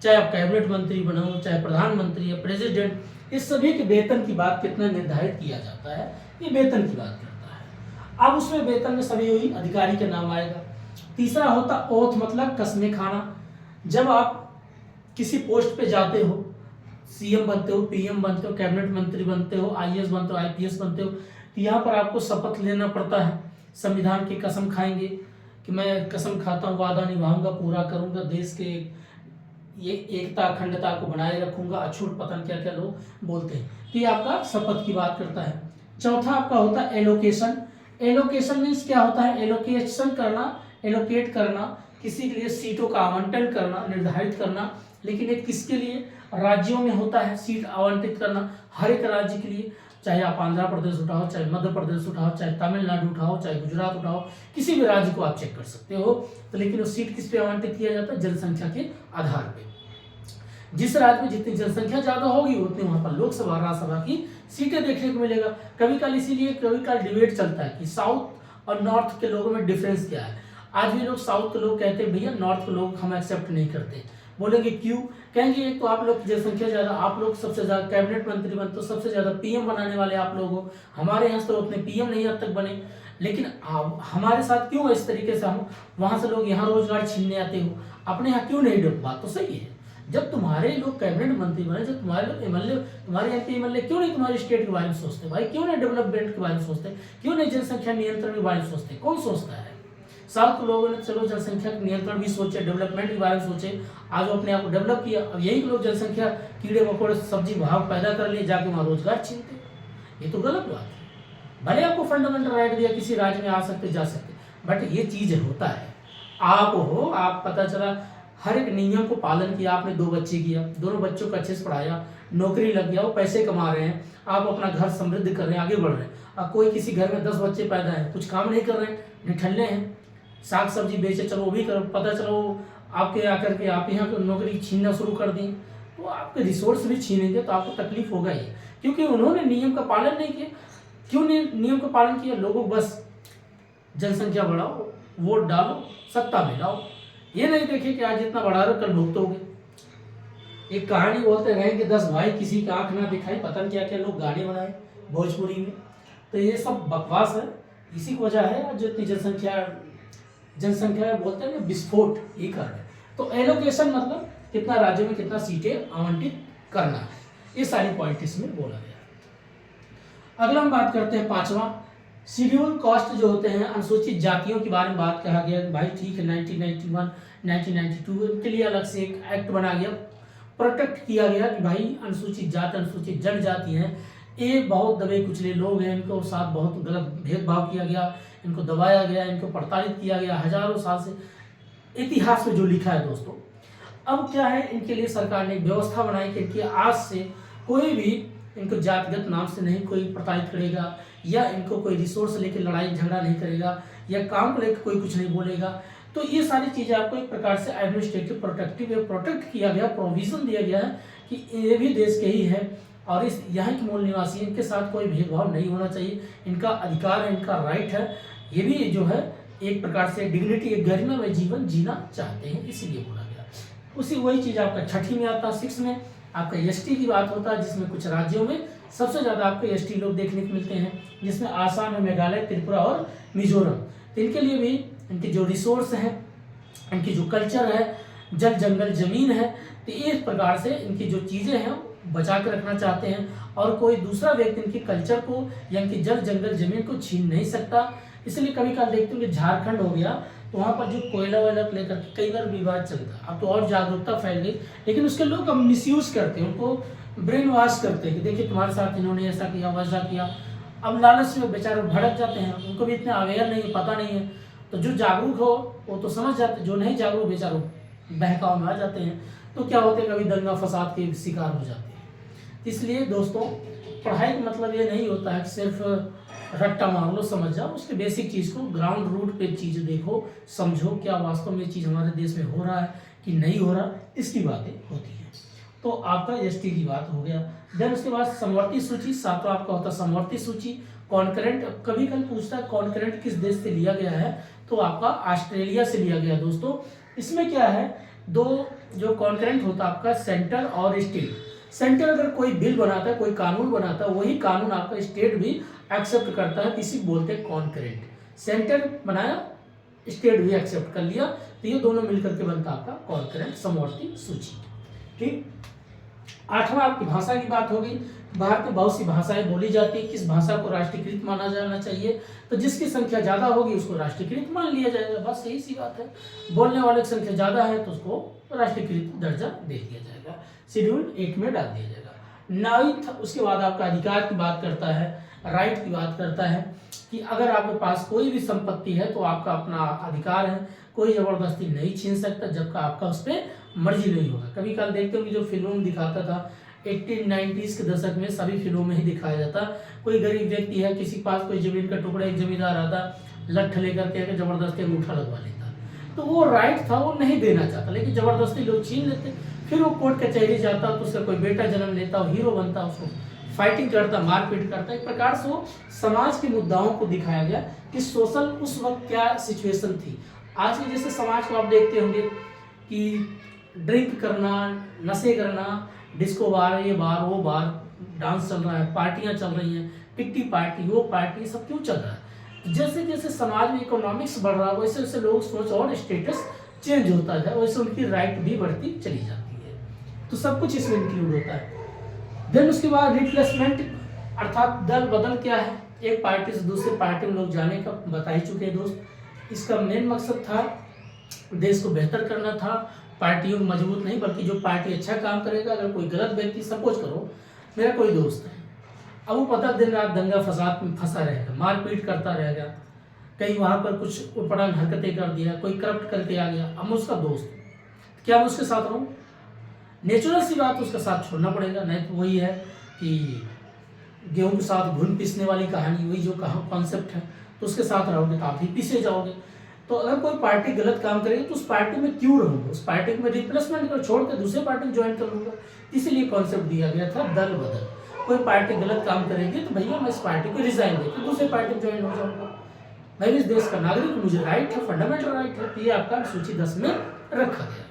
चाहे आप कैबिनेट मंत्री बनो, चाहे प्रधानमंत्री या प्रेसिडेंट, इस सभी के वेतन की बात कितना निर्धारित किया जाता है, ये वेतन की बात करता है। अब उसमें वेतन में सभी हुई अधिकारी का नाम आएगा। तीसरा होता ओथ, मतलब कसमें खाना। जब आप किसी पोस्ट पे जाते हो, सीएम बनते हो, पीएम बनते हो, कैबिनेट मंत्री बनते हो, आईएएस बनते हो, आईपीएस बनते हो, तो यहाँ पर आपको शपथ लेना पड़ता है, संविधान की कसम खाएंगे कि मैं कसम खाता हूँ, वादा निभाऊंगा, पूरा करूंगा, देश के ये एकता अखंडता को बनाए रखूंगा, अछूत पतन क्या क्या लोग बोलते हैं। तो ये आपका शपथ की बात करता है। चौथा आपका होता है एलोकेशन। एलोकेशन मीन्स क्या होता है? एलोकेशन करना, एलोकेट करना, किसी के लिए सीटों का आवंटन करना, निर्धारित करना। लेकिन ये किसके लिए? राज्यों में होता है सीट आवंटित करना हर एक राज्य के लिए, चाहे आप आंध्र प्रदेश उठाओ, चाहे मध्य प्रदेश उठाओ, चाहे तमिलनाडु उठाओ, चाहे गुजरात उठाओ, किसी भी राज्य को आप चेक कर सकते हो। तो लेकिन वो सीट किस पे आवंटित किया जाता है? जनसंख्या के आधार पे। जिस राज्य में जितनी जनसंख्या ज्यादा होगी उतनी वहां पर लोकसभा राज्यसभा की सीटें देखने को मिलेगा। कभी कल इसीलिए कभी कल डिबेट चलता है कि साउथ और नॉर्थ के लोगों में डिफरेंस क्या है। आज भी लोग साउथ के लोग कहते हैं भैया नॉर्थ के लोग हम एक्सेप्ट नहीं करते। बोलेंगे क्यों? कहेंगे एक तो आप लोग की जनसंख्या ज्यादा, आप लोग सबसे ज्यादा कैबिनेट मंत्री बनते हो, सबसे ज्यादा पीएम बनाने वाले आप लोग हो, हमारे यहाँ से तो उतने पीएम नहीं अब तक बने। लेकिन आप हमारे साथ क्यों इस तरीके से हम वहां से लोग यहाँ रोजगार छीनने आते हो, अपने यहाँ क्यों नहीं? बात तो सही है, जब तुम्हारे लोग कैबिनेट मंत्री बने, जब तुम्हारे लोग एमएलए, तुम्हारे एमपी एमएलए क्यों नहीं तुम्हारे स्टेट के बारे में सोचते भाई? क्यों नहीं डेवलपमेंट के बारे में सोचते? क्यों नहीं जनसंख्या नियंत्रण के बारे में सोचते? कौन सोचता है? साउथ के लोगों ने चलो जनसंख्या नियंत्रण भी सोचे, डेवलपमेंट के बारे में सोचे, आज वो अपने आप को डेवलप किया। अब यही लोग जनसंख्या कीड़े मकोड़े सब्जी भाव पैदा कर लिए, जाके वहां रोजगार छीनते। ये तो गलत बात है। भले आपको फंडामेंटल राइट दिया, किसी राज्य में आ सकते जा सकते, बट ये चीज होता है। आप हो, आप पता चला हर एक नियम को पालन किया, आपने 2 बच्चे किया, दोनों बच्चों को अच्छे से पढ़ाया, नौकरी लग गया, वो पैसे कमा रहे हैं, आप अपना घर समृद्ध कर रहे हैं, आगे बढ़ रहे हैं। अब कोई किसी घर में 10 बच्चे पैदा हैं, कुछ काम नहीं कर रहे हैं, निठल्ले हैं, साग सब्जी बेचे, चलो वो भी करो, पता चलो आपके आकर के आप यहाँ नौकरी छीनना शुरू कर दी, तो आपके रिसोर्स भी छीनेंगे, तो आपको तकलीफ होगा ही, क्योंकि उन्होंने नियम का पालन नहीं किया। क्यों नहीं नियम का पालन किया? लोगों बस जनसंख्या बढ़ाओ, वोट डालो, सत्ता में लाओ, ये नहीं देखे कि आज जितना बढ़ा रहे कल भुगतोगे। एक कहानी बोलते रहे कि 10 भाई किसी की आंख ना दिखाई, पता नहीं क्या क्या लोग गाने बनाए भोजपुरी में। तो ये सब बकवास है, इसी की वजह है जो इतनी जनसंख्या बोलते हैं ना विस्फोट, ये कर रहे हैं। तो एलोकेशन मतलब कितना राज्यों में कितना सीटें आवंटित करना है, ये सारी पॉइंट इसमें बोला गया। अगला हम बात करते हैं 5वां, शेड्यूल कास्ट जो होते हैं, अनुसूचित जातियों के बारे में बात कहा गया। भाई ठीक है, 1991 1992 के लिए अलग से एक एक्ट बना गया, प्रोटेक्ट किया गया कि भाई अनुसूचित जाति, अनुसूचित जनजाति हैं, ये बहुत दबे कुचले लोग हैं, इनको साथ बहुत गलत भेदभाव किया गया, इनको दबाया गया, इनको प्रताड़ित किया गया हजारों साल से इतिहास में जो लिखा है दोस्तों। अब क्या है, इनके लिए सरकार ने एक व्यवस्था बनाई कि इनकी आज से कोई भी इनको जातिगत नाम से नहीं कोई प्रताड़ित करेगा, या इनको कोई रिसोर्स लेके लड़ाई झगड़ा नहीं करेगा, या काम को लेकर कोई कुछ नहीं बोलेगा। तो ये सारी चीजें आपको एक प्रकार से एडमिनिस्ट्रेटिव प्रोटेक्ट किया गया, प्रोविजन दिया गया है कि ये भी देश के ही है और इस यहाँ के मूल निवासी, इनके साथ कोई भेदभाव नहीं होना चाहिए, इनका अधिकार है, इनका राइट है। ये भी जो है एक प्रकार से डिग्निटी, एक गरिमा में जीवन जीना चाहते हैं, इसीलिए बोला गया। उसी वही चीज आपका 6ठी में आता है। 6 में आपका एसटी की बात होता है, जिसमें कुछ राज्यों में सबसे ज्यादा आपको एसटी लोग देखने को मिलते हैं, जिसमें आसाम, मेघालय, त्रिपुरा और मिजोरम। तो इनके लिए भी इनके जो रिसोर्स हैं, इनकी जो कल्चर है, जल जंगल जमीन है, तो इस प्रकार से इनकी जो चीजें हैं बचा कर रखना चाहते हैं, और कोई दूसरा व्यक्ति इनके कल्चर को या इनकी जल जंगल जमीन को छीन नहीं सकता। इसलिए कभी कभी देखते हैं कि झारखंड हो गया, तो वहाँ पर जो कोयला वैला को लेकर कई बार विवाद चलता है। अब तो और जागरूकता फैल गई, लेकिन उसके लोग अब मिसयूज करते हैं, उनको ब्रेन वॉश करते हैं कि देखिए तुम्हारे साथ इन्होंने ऐसा किया वैसा किया। अब लालच में बेचारे भड़क जाते हैं, उनको भी इतना अवेयर नहीं है, पता नहीं है। तो जो जागरूक हो वो तो समझ जाते हैं, जो नहीं जागरूक बेचारों बहकाव में आ जाते हैं, तो क्या होते हैं कभी दंगा फसाद के शिकार हो जाते हैं। इसलिए दोस्तों पढ़ाई का मतलब ये नहीं होता है कि सिर्फ रट्टा मार लो समझ जाओ, उसके बेसिक चीज़ को ग्राउंड रूट पे चीज़ देखो, समझो क्या वास्तव में चीज़ हमारे देश में हो रहा है कि नहीं हो रहा, इसकी बातें होती हैं। तो आपका एसटी की बात हो गया। देन उसके बाद समवर्ती सूची, 7वां आपका होता है समवर्ती सूची। कॉन्करेंट, कभी कभी पूछता है कॉन्करेंट किस देश से लिया गया है, तो आपका ऑस्ट्रेलिया से लिया गया दोस्तों। इसमें क्या है, दो जो कॉन्करेंट होता है आपका सेंटर और स्टेट। सेंटर अगर कोई बिल बनाता है, कोई कानून बनाता है, वही कानून आपका स्टेट भी एक्सेप्ट करता है, इसी बोलते हैं कॉन्करेंट। सेंटर बनाया, स्टेट भी एक्सेप्ट कर लिया, तो ये दोनों मिलकर के बनता आपका कॉन्करेंट समवर्ती सूची। ठीक। 8वां आपकी भाषा की बात होगी। भारत में बहुत सी भाषाएं बोली जाती है, किस भाषा को राष्ट्रीयकृत माना जाना चाहिए, तो जिसकी संख्या ज्यादा होगी उसको राष्ट्रीयकृत मान लिया जाएगा, बस यही सी बात है। बोलने वाले की संख्या ज्यादा है तो उसको राष्ट्रीयकृत दर्जा दे दिया जाएगा, शेड्यूल 8 में डाल दिया जाएगा। नाइन्थ उसके बाद आपका अधिकार की बात करता है, राइट की बात करता है कि अगर आपके पास कोई भी संपत्ति है तो आपका अपना अधिकार है, कोई जबरदस्ती नहीं छीन सकता जब तक आपका उस पर मर्जी नहीं होगा। कभी कल देखते हो कि जो फिल्मों में दिखाता था 1890s के दशक में, सभी फिल्मों में ही दिखाया जाता, कोई गरीब व्यक्ति है, किसी के पास कोई जमीन का टुकड़ा, एक जमींदार आता लठ लेकर के जबरदस्ती अंगूठा लगवा लेता, तो वो राइट था, वो नहीं देना चाहता, लेकिन जबरदस्ती लोग छीन लेते। फिर वो कोर्ट कचहरी जाता तो उसका कोई बेटा जन्म लेता, वो हीरो बनता, उसको फाइटिंग करता, मारपीट करता। एक प्रकार से वो समाज के मुद्दाओं को दिखाया गया कि सोशल उस वक्त क्या सिचुएशन थी। आज के जैसे समाज को आप देखते होंगे कि ड्रिंक करना, नशे करना, डिस्को बार, ये बार वो बार, डांस चल रहा है, पार्टियां चल रही हैं, किट्टी पार्टी, वो पार्टी, सब क्यों चल रहा है? जैसे जैसे समाज में इकोनॉमिक्स बढ़ रहा है वैसे वैसे लोग सोच और स्टेटस चेंज होता है, वैसे उनकी राइट भी बढ़ती चली जाती है। तो सब कुछ इसमें इंक्लूड होता है। देन उसके बाद रिप्लेसमेंट अर्थात दल बदल क्या है, एक पार्टी से दूसरे पार्टी में लोग जाने का बता ही चुके हैं दोस्त। इसका मेन मकसद था देश को बेहतर करना था, पार्टियों को मजबूत नहीं, बल्कि जो पार्टी अच्छा काम करेगा। अगर कोई गलत व्यक्ति, सपोज करो मेरा कोई दोस्त है, अब वो पता दिन रात दंगा फसाद में फंसा रहेगा, मारपीट करता रहेगा, कहीं वहाँ पर कुछ उपड़न हरकतें कर दिया, कोई करप्ट करके आ गया, अब मैं उसका दोस्त, क्या मैं उसके साथ रहूँ? नेचुरल सी बात, उसका साथ छोड़ना पड़ेगा। नहीं तो वही है कि गेहूं के साथ घुन पीसने वाली कहानी, वही जो कॉन्सेप्ट है, तो उसके साथ रहोगे तो आप भी पीसे जाओगे। तो अगर कोई पार्टी गलत काम करेगी तो उस पार्टी में क्यों रहूंगा, उस पार्टी में रिप्लेसमेंट कर छोड़ कर दूसरे पार्टी में ज्वाइन कर लूंगा। इसीलिए कॉन्सेप्ट दिया गया था दल बदल। कोई पार्टी गलत काम करेगी तो भैया मैं इस पार्टी को रिजाइन देकर दूसरे पार्टी में ज्वाइन हो जाऊंगा। मैं भी इस देश का नागरिक, मुझे राइट है, फंडामेंटल राइट है। तो ये आपका सूची 10 में रखा गया।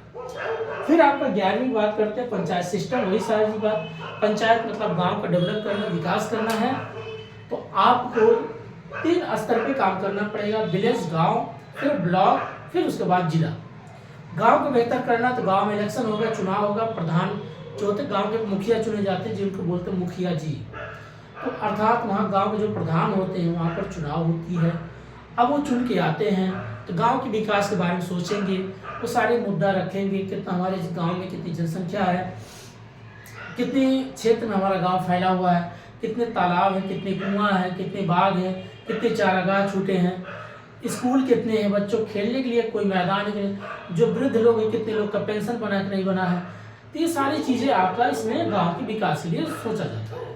फिर आपका 11वीं बात करते हैं पंचायत सिस्टम, वही सारी बात। पंचायत मतलब गांव का डेवलप करना, विकास करना है, तो आपको 3 स्तर पे काम करना पड़ेगा, विलेज, गांव, फिर ब्लॉक, फिर उसके बाद जिला। गांव को बेहतर करना तो गांव में इलेक्शन होगा, चुनाव होगा, प्रधान जो होते गांव के मुखिया चुने जाते हैं, जिनको बोलते हैं मुखिया जी। तो अर्थात वहाँ गांव के जो प्रधान होते हैं वहाँ पर चुनाव होती है। अब वो चुन के आते हैं तो गांव के विकास के बारे में सोचेंगे, वो सारे मुद्दा रखेंगे, कितना हमारे गांव में कितनी जनसंख्या है, कितने क्षेत्र में हमारा गांव फैला हुआ है, कितने तालाब हैं, कितने कुआं हैं, कितने बाग हैं, कितने चारागाह छूटे हैं, स्कूल कितने हैं, बच्चों खेलने के लिए कोई मैदान है, जो वृद्ध लोग हैं कितने लोग का पेंशन बना कि नहीं बना है। तो ये सारी चीज़ें आपका इसमें गांव के विकास के लिए सोचा जाता है।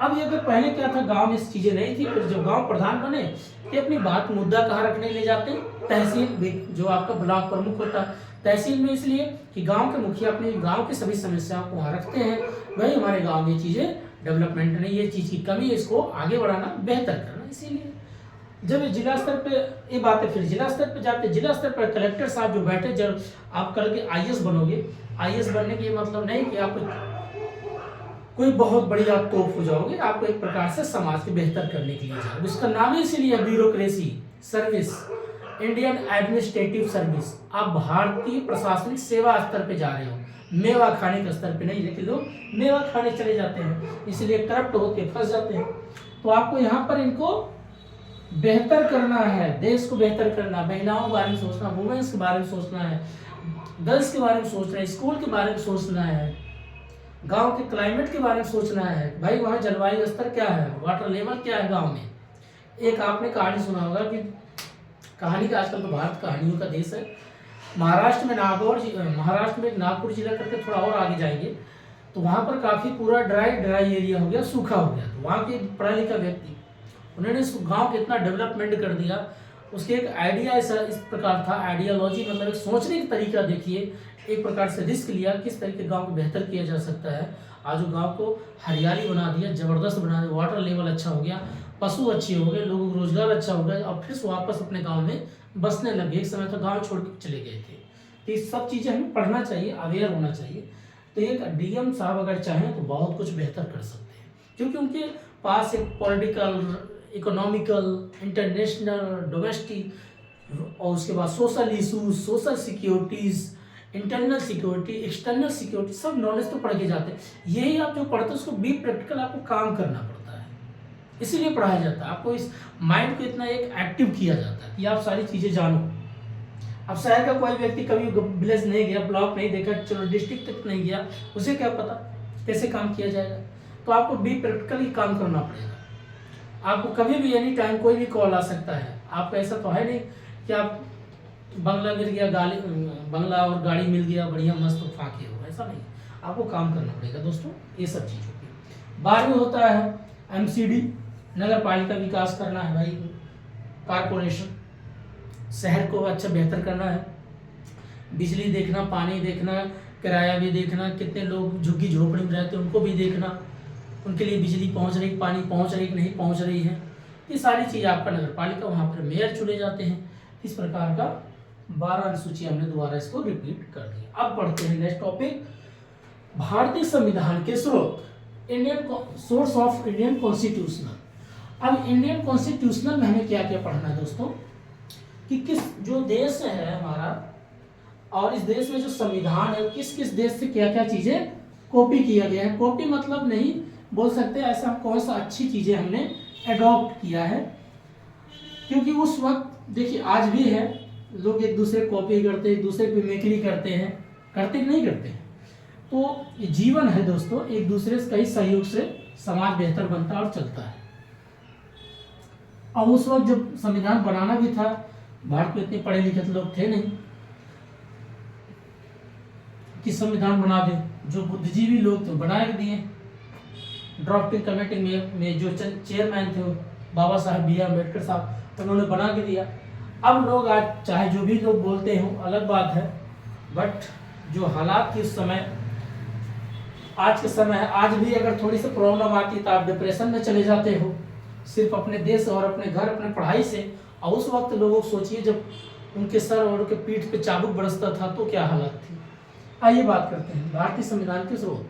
अब ये अगर पहले क्या था, गांव में चीज़ें नहीं थी, फिर जब गांव प्रधान बने तो अपनी बात मुद्दा कहाँ रखने ले जाते हैं, तहसील, जो आपका ब्लॉक प्रमुख होता है तहसील में, इसलिए कि गांव के मुखिया अपने गांव की सभी समस्याओं को वहाँ रखते हैं। वही हमारे गांव में चीज़ें डेवलपमेंट नहीं, ये चीज़ की कमी है, इसको आगे बढ़ाना, बेहतर करना। इसीलिए जब ये जिला स्तर पे ये बात है, फिर जिला स्तर पे जाते, जिला स्तर पर कलेक्टर साहब जो बैठे, जब आप कल के IAS बनोगे, IAS बनने के ये मतलब नहीं कि आप कोई बहुत बड़ी आप तोप हो जाओगे, आपको एक प्रकार से समाज के बेहतर करने के लिए जाओगे। उसका नाम ही इसीलिए bureaucracy service, Indian administrative service. आप भारतीय प्रशासनिक सेवा स्तर पे जा रहे हो, मेवा खाने के स्तर पे नहीं। लेकिन लोग मेवा खाने चले जाते हैं, इसलिए करप्ट होकर फंस जाते हैं। तो आपको यहाँ पर इनको बेहतर करना है, देश को बेहतर करना, महिलाओं के बारे में सोचना, वुमेन्स के बारे में सोचना है, गर्ल्स के बारे में सोचना है, स्कूल के बारे में सोचना है, गांव के क्लाइमेट के बारे में सोचना है, भाई वहाँ जलवायु स्तर क्या है, वाटर लेवल क्या है गांव में। एक आपने कहानी सुना होगा कि कहानी का आजकल तो भारत कहानियों का देश है। महाराष्ट्र में नागपुर जिला करके थोड़ा और आगे जाएंगे तो वहाँ पर काफ़ी पूरा ड्राई एरिया हो गया, सूखा हो गया। तो वहाँ के पढ़ा लिखा व्यक्ति, उन्होंने इस गाँव के इतना डेवलपमेंट कर दिया। उसके एक आइडिया इस प्रकार था, आइडियोलॉजी मतलब एक सोचने का तरीका, देखिए एक प्रकार से रिस्क लिया, किस तरीके गांव को बेहतर किया जा सकता है। आज गांव को हरियाली बना दिया, जबरदस्त बना दिया, वाटर लेवल अच्छा हो गया, पशु अच्छे हो गए, लोगों को रोजगार अच्छा हो गया, और फिर से वापस अपने गांव में बसने लगे। एक समय तो गांव छोड़ के चले गए थे। तो ये सब चीज़ें हमें पढ़ना चाहिए, अवेयर होना चाहिए। तो एक DM साहब अगर चाहें तो बहुत कुछ बेहतर कर सकते हैं, क्योंकि उनके पास एक पॉलिटिकल, इकोनॉमिकल, इंटरनेशनल, डोमेस्टिक और उसके बाद social issues, social securities, internal security, external security, सब नॉलेज तो पढ़ के जाते हैं। यही आप जो पढ़ते हैं उसको बी प्रैक्टिकल आपको काम करना पड़ता है, इसीलिए पढ़ाया जाता है। आपको इस माइंड को इतना एक एक्टिव किया जाता है कि आप सारी चीज़ें जानो। अब शहर का कोई व्यक्ति कभी विलेज नहीं गया, ब्लॉक नहीं देखा, चलो डिस्ट्रिक्ट तक नहीं गया, उसे क्या पता कैसे काम किया जाएगा। तो आपको बी प्रैक्टिकली काम करना पड़ेगा। आपको कभी भी एनी टाइम कोई भी कॉल आ सकता है। आपको ऐसा तो है नहीं कि आप बंगला मिल गया, बंगला और गाड़ी मिल गया, बढ़िया मस्त फाके हो, ऐसा नहीं। आपको काम करना पड़ेगा दोस्तों ये सब चीज़ों की। 12वीं होता है MCD, नगर पालिका विकास करना है भाई, कारपोरेशन, शहर को अच्छा बेहतर करना है, बिजली देखना, पानी देखना, किराया भी देखना, कितने लोग झुग्गी झोपड़ी में रहते हैं उनको भी देखना, उनके लिए बिजली पहुंच रही, पानी पहुंच रही कि नहीं पहुंच रही है, ये सारी चीज़ आपका नगर पालिका, वहाँ पर मेयर चुने जाते हैं। इस प्रकार का 12 अनुसूची हमने दोबारा इसको रिपीट कर दिया। अब पढ़ते हैं नेक्स्ट टॉपिक, भारतीय संविधान के स्रोत, सोर्स ऑफ इंडियन कॉन्स्टिट्यूशनल। अब इंडियन कॉन्स्टिट्यूशनल में हमें क्या क्या पढ़ना है दोस्तों, कि किस जो देश है हमारा और इस देश में जो संविधान है किस किस देश से क्या क्या चीजें कॉपी किया गया है। कॉपी मतलब नहीं बोल सकते, ऐसा कौन सा अच्छी चीजें हमने एडॉप्ट किया है, क्योंकि उस वक्त देखिए आज भी है लोग एक दूसरे कॉपी करते हैं, एक दूसरे पे मेकरी करते हैं, करते नहीं करते हैं। तो ये जीवन है दोस्तों, एक दूसरे से कई सहयोग से समाज बेहतर बनता है और चलता है। और उस वक्त जब संविधान बनाना भी था, भारत में इतने पढ़े लिखे लोग थे नहीं कि संविधान बना दे, जो बुद्धिजीवी लोग थे बना के दिए। ड्राफ्टिंग कमेटी में जो चेयरमैन थे बाबा साहब बी आर अम्बेडकर साहब, उन्होंने बना के दिया। अब लोग आज चाहे जो भी लोग बोलते हों अलग बात है, बट जो हालात थी उस समय, आज के समय है, आज भी अगर थोड़ी सी प्रॉब्लम आती तो आप डिप्रेशन में चले जाते हो, सिर्फ अपने देश और अपने घर अपने पढ़ाई से। और उस वक्त लोगों को सोचिए जब उनके सर और उनके पीठ पे चाबुक बरसता था तो क्या हालत थी। आइए बात करते हैं भारतीय संविधान के स्रोत।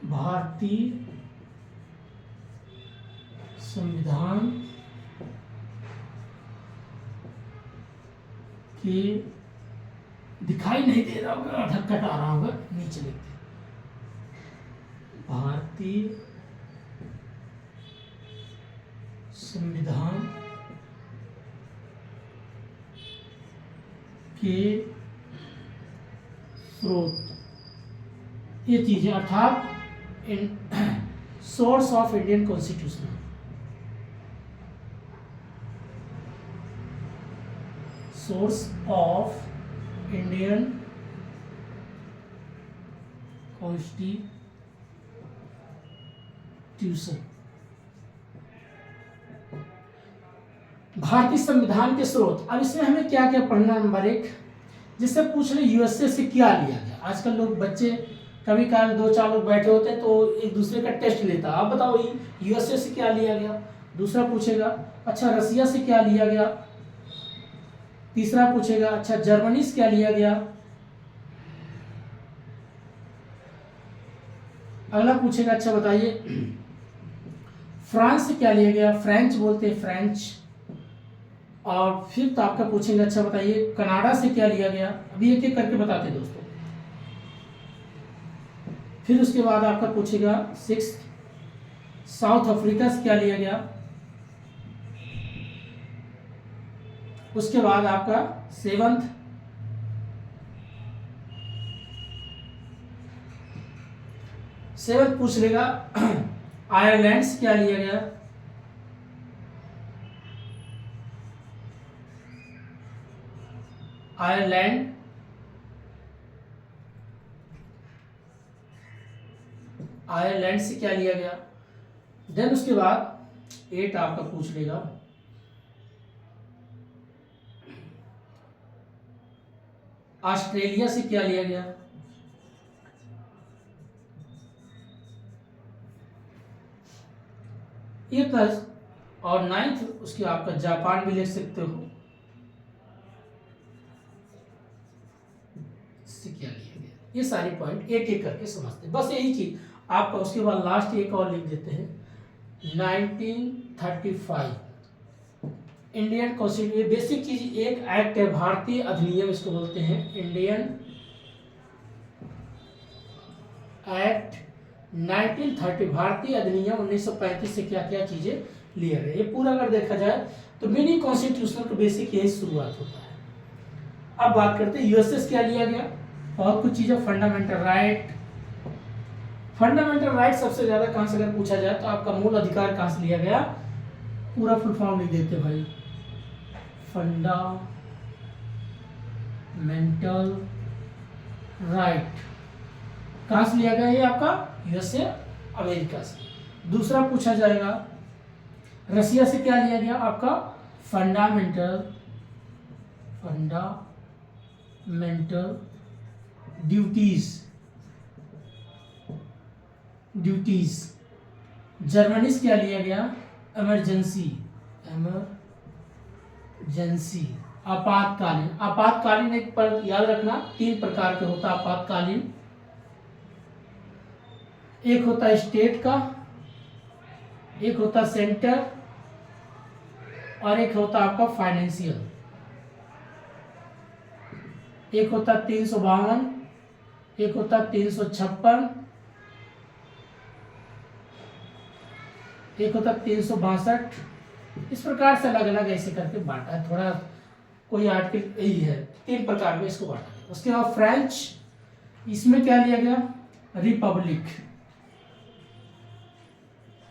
भारतीय संविधान के, दिखाई नहीं दे रहा होगा, आधा कट आ रहा होगा, नीचे लिखते हैं भारतीय संविधान के स्रोत, ये चीजें अर्थात source of Indian constitution, source of Indian constitution, भारतीय संविधान के स्रोत। अब इसमें हमें क्या क्या पढ़ना, नंबर 1 जिससे पूछ रहे यूएसए से क्या लिया गया। आजकल लोग बच्चे कभी कभार 2-4 लोग बैठे होते हैं तो एक दूसरे का टेस्ट लेता, आप बताओ यूएसए से क्या लिया गया। दूसरा पूछेगा अच्छा रसिया से क्या लिया गया। तीसरा पूछेगा अच्छा जर्मनी से क्या लिया गया। अगला पूछेगा अच्छा बताइए फ्रांस से क्या लिया गया, फ्रेंच बोलते हैं फ्रेंच। और फिर तो आपका पूछेंगे अच्छा बताइए कनाडा से क्या लिया गया। अभी एक एक करके बताते दोस्तों। फिर उसके बाद आपका पूछेगा 6 साउथ अफ्रीका से क्या लिया गया। उसके बाद आपका 7th पूछ लेगा आयरलैंड से क्या लिया गया। आयरलैंड से क्या लिया गया। देन उसके बाद 8 आपका पूछ लेगा ऑस्ट्रेलिया से क्या लिया गया। ये प्लस और 9th उसके आपका जापान भी लिख सकते हो, इससे क्या लिया गया। ये सारी पॉइंट एक एक करके समझते, बस यही चीज आपका। उसके बाद लास्ट एक और लिख देते हैं 1935 इंडियन कॉन्स्टिट्यूशन। बेसिक चीज एक एक्ट है, भारतीय अधिनियम इसको बोलते हैं, इंडियन एक्ट 1930 भारतीय अधिनियम 1935 से क्या क्या चीजें लिए गए। ये पूरा अगर देखा जाए तो मिनी कॉन्स्टिट्यूशनल का बेसिक यही शुरुआत होता है। अब बात करते हैं यूएसएस क्या लिया गया, बहुत कुछ चीजें। फंडामेंटल राइट, फंडामेंटल राइट सबसे ज्यादा कहां से अगर पूछा जाए तो आपका मूल अधिकार कहां से लिया गया, पूरा फुल फॉर्म लिख देते भाई, फंडामेंटल राइट कहां से लिया गया, ये आपका यूएसए अमेरिका से। दूसरा पूछा जाएगा रसिया से क्या लिया गया, आपका फंडामेंटल ड्यूटीज। जर्मनी से क्या लिया गया, इमरजेंसी, आपातकालीन। आपातकालीन एक पर याद रखना 3 प्रकार के होता है आपातकालीन, एक होता है स्टेट का, एक होता सेंटर और एक होता आपका फाइनेंशियल। एक होता 352, एक होता 356, एक होता 362। इस प्रकार से अलग अलग ऐसे करके बांटा है, थोड़ा कोई आर्टिकल यही है, 3 प्रकार में इसको बांटा है। उसके बाद फ्रेंच, इसमें क्या लिया गया,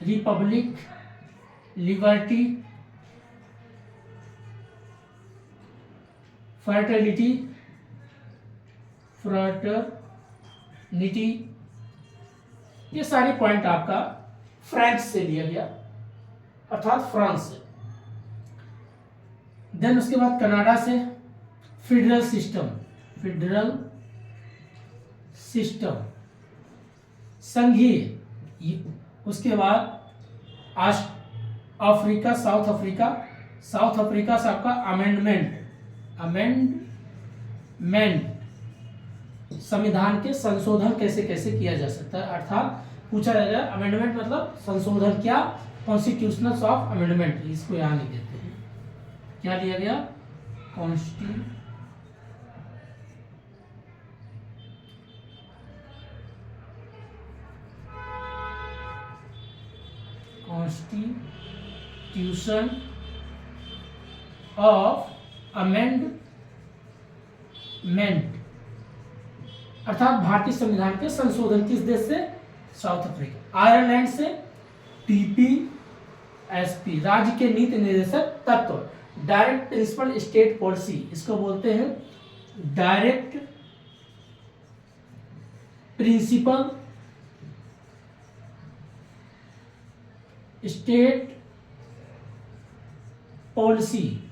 रिपब्लिक, लिबर्टी, फ्रैटर्निटी, ये सारे पॉइंट आपका फ्रेंच से लिया गया अर्थात फ्रांस से। देन उसके बाद कनाडा से फेडरल सिस्टम संघीय। उसके बाद अफ्रीका, साउथ अफ्रीका से आपका अमेंडमेंट संविधान के संशोधन कैसे कैसे किया जा सकता है, अर्थात पूछा जाएगा अमेंडमेंट मतलब संशोधन, क्या कॉन्स्टिट्यूशनल ऑफ अमेंडमेंट, इसको यहां लिख देते हैं। क्या लिया गया, कॉन्स्टिट्यूशन ऑफ अमेंडमेंट अर्थात भारतीय संविधान के संशोधन। किस देश से, साउथ अफ्रीका। आयरलैंड से TPSP, राज्य के नीति निर्देशक तत्व। डायरेक्ट प्रिंसिपल स्टेट पॉलिसी, इसको बोलते हैं डायरेक्ट प्रिंसिपल स्टेट पॉलिसी।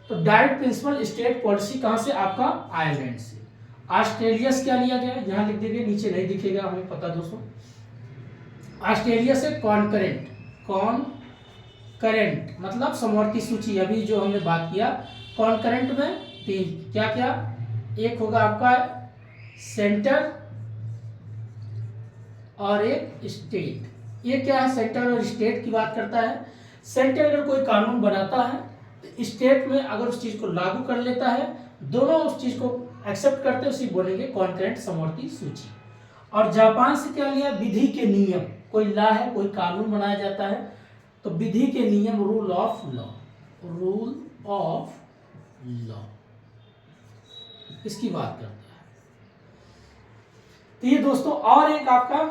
तो डायरेक्ट प्रिंसिपल स्टेट पॉलिसी कहां से, आपका आयरलैंड से। ऑस्ट्रेलिया से क्या लिया गया, यहां लिख देंगे, नीचे नहीं दिखेगा, हमें पता दोस्तों। ऑस्ट्रेलिया से कॉनकरेंट मतलब समवर्ती सूची। अभी जो हमने बात किया कॉनकरेंट में 3 क्या क्या, एक होगा आपका सेंटर और एक स्टेट। ये क्या है, सेंटर और स्टेट की बात करता है। सेंटर अगर कोई कानून बनाता है तो स्टेट में अगर उस चीज को लागू कर लेता है, दोनों उस चीज को एक्सेप्ट करते हैं, उसी बोलेंगे कॉन्करेंट समवर्ती सूची। और जापान से क्या लिया, विधि के नियम। कोई लॉ है, कोई कानून बनाया जाता है तो विधि के नियम, रूल ऑफ लॉ, इसकी बात करता है। तो ये दोस्तों, और एक आपका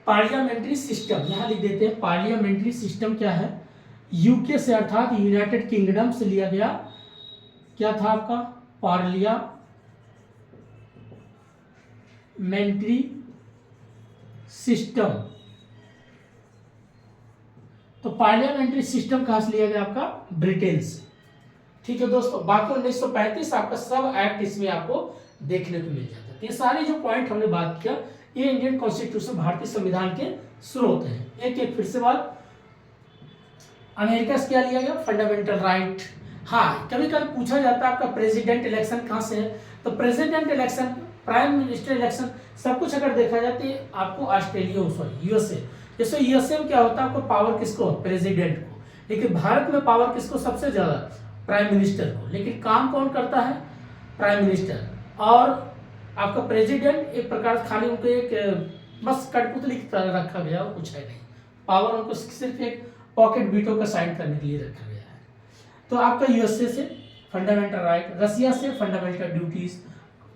पार्लियामेंट्री सिस्टम, यहां लिख देते हैं। पार्लियामेंट्री सिस्टम क्या है, यूके से अर्थात यूनाइटेड किंगडम से लिया गया। क्या था आपका, पार्लियामेंट्री सिस्टम। तो पार्लियामेंट्री सिस्टम कहां से लिया गया, आपका ब्रिटेन से। ठीक है दोस्तों, बाकी 1935 आपका सब एक्ट इसमें आपको देखने को मिल जाता है। ये सारे जो पॉइंट हमने बात किया, ये इंडियन कॉन्स्टिट्यूशन भारतीय संविधान के स्रोत हैं। एक एक फिर से बात, अमेरिका से क्या लिया गया, फंडामेंटल राइट। हाँ, कभी कभी पूछा जाता है आपका प्रेसिडेंट इलेक्शन कहां से है, तो president election, prime minister election, सब कुछ अगर देखा जाए तो आपको ऑस्ट्रेलिया, सॉरी यूएसए। जैसे यूएसए में क्या होता है, आपको पावर किसको, प्रेसिडेंट को। लेकिन भारत में पावर किसको सबसे ज्यादा, प्राइम मिनिस्टर को। लेकिन काम कौन करता है, प्राइम मिनिस्टर। और आपका प्रेसिडेंट एक प्रकार से खाली उनको एक बस कठपुतली की तरह रखा गया, और कुछ है नहीं। पावर उनको सिर्फ एक पॉकेट वीटो का साइन करने के लिए रखा गया है। तो आपका यूएसए से फंडामेंटल राइट, रसिया से फंडामेंटल ड्यूटीज,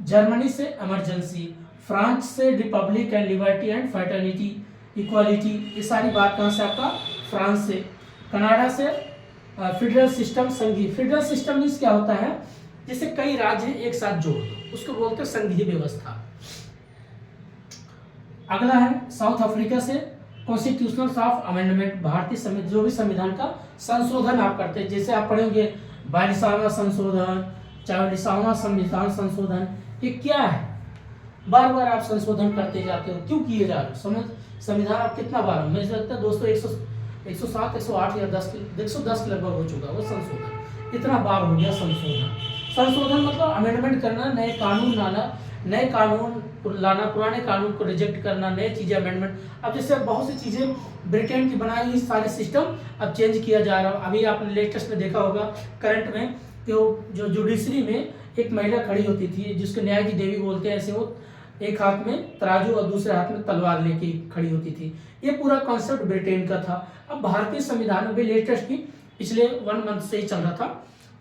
जर्मनी से इमरजेंसी, फ्रांस से Republic and liberty and fraternity equality, ये सारी बात कहाँ से आपका फ्रांस से। कनाडा से फेडरल सिस्टम संघीय, फेडरल सिस्टम मीन्स क्या होता है, जिसे कई राज्य एक साथ जोड़ दो, उसको बोलते हैं संघीय व्यवस्था। अगला है साउथ अफ्रीका से कॉन्स्टिट्यूशनल ऑफ अमेंडमेंट, भारतीय जो भी संविधान का संशोधन आप करते हैं, जैसे आप पढ़ेंगे 42वां संशोधन, 44वां संविधान संशोधन, ये क्या है, बार बार आप संशोधन करते जाते हो, क्यों किए जा रहे हो, संविधान आप कितना बार, मुझे लगता है दोस्तों 107, 108 या 110 लगभग हो चुका है वो संशोधन, इतना बार हो गया संशोधन मतलब अमेंडमेंट करना, नए कानून लाना, पुराने कानून को रिजेक्ट करना, नए चीजें अमेंडमेंट। अब जैसे बहुत सी चीजें ब्रिटेन की बनाई हुई सारे सिस्टम अब चेंज किया जा रहा है। अभी आपने लेटेस्ट में देखा होगा करंट में, जो जुडिशरी में एक महिला खड़ी होती थी जिसको न्याय की देवी बोलते हैं, ऐसे वो एक हाथ में तराजू और दूसरे हाथ में तलवार लेके खड़ी होती थी। ये पूरा कॉन्सेप्ट ब्रिटेन का था। अब भारतीय संविधान में भी लेटेस्ट की पिछले 1 मंथ से ही चल रहा था,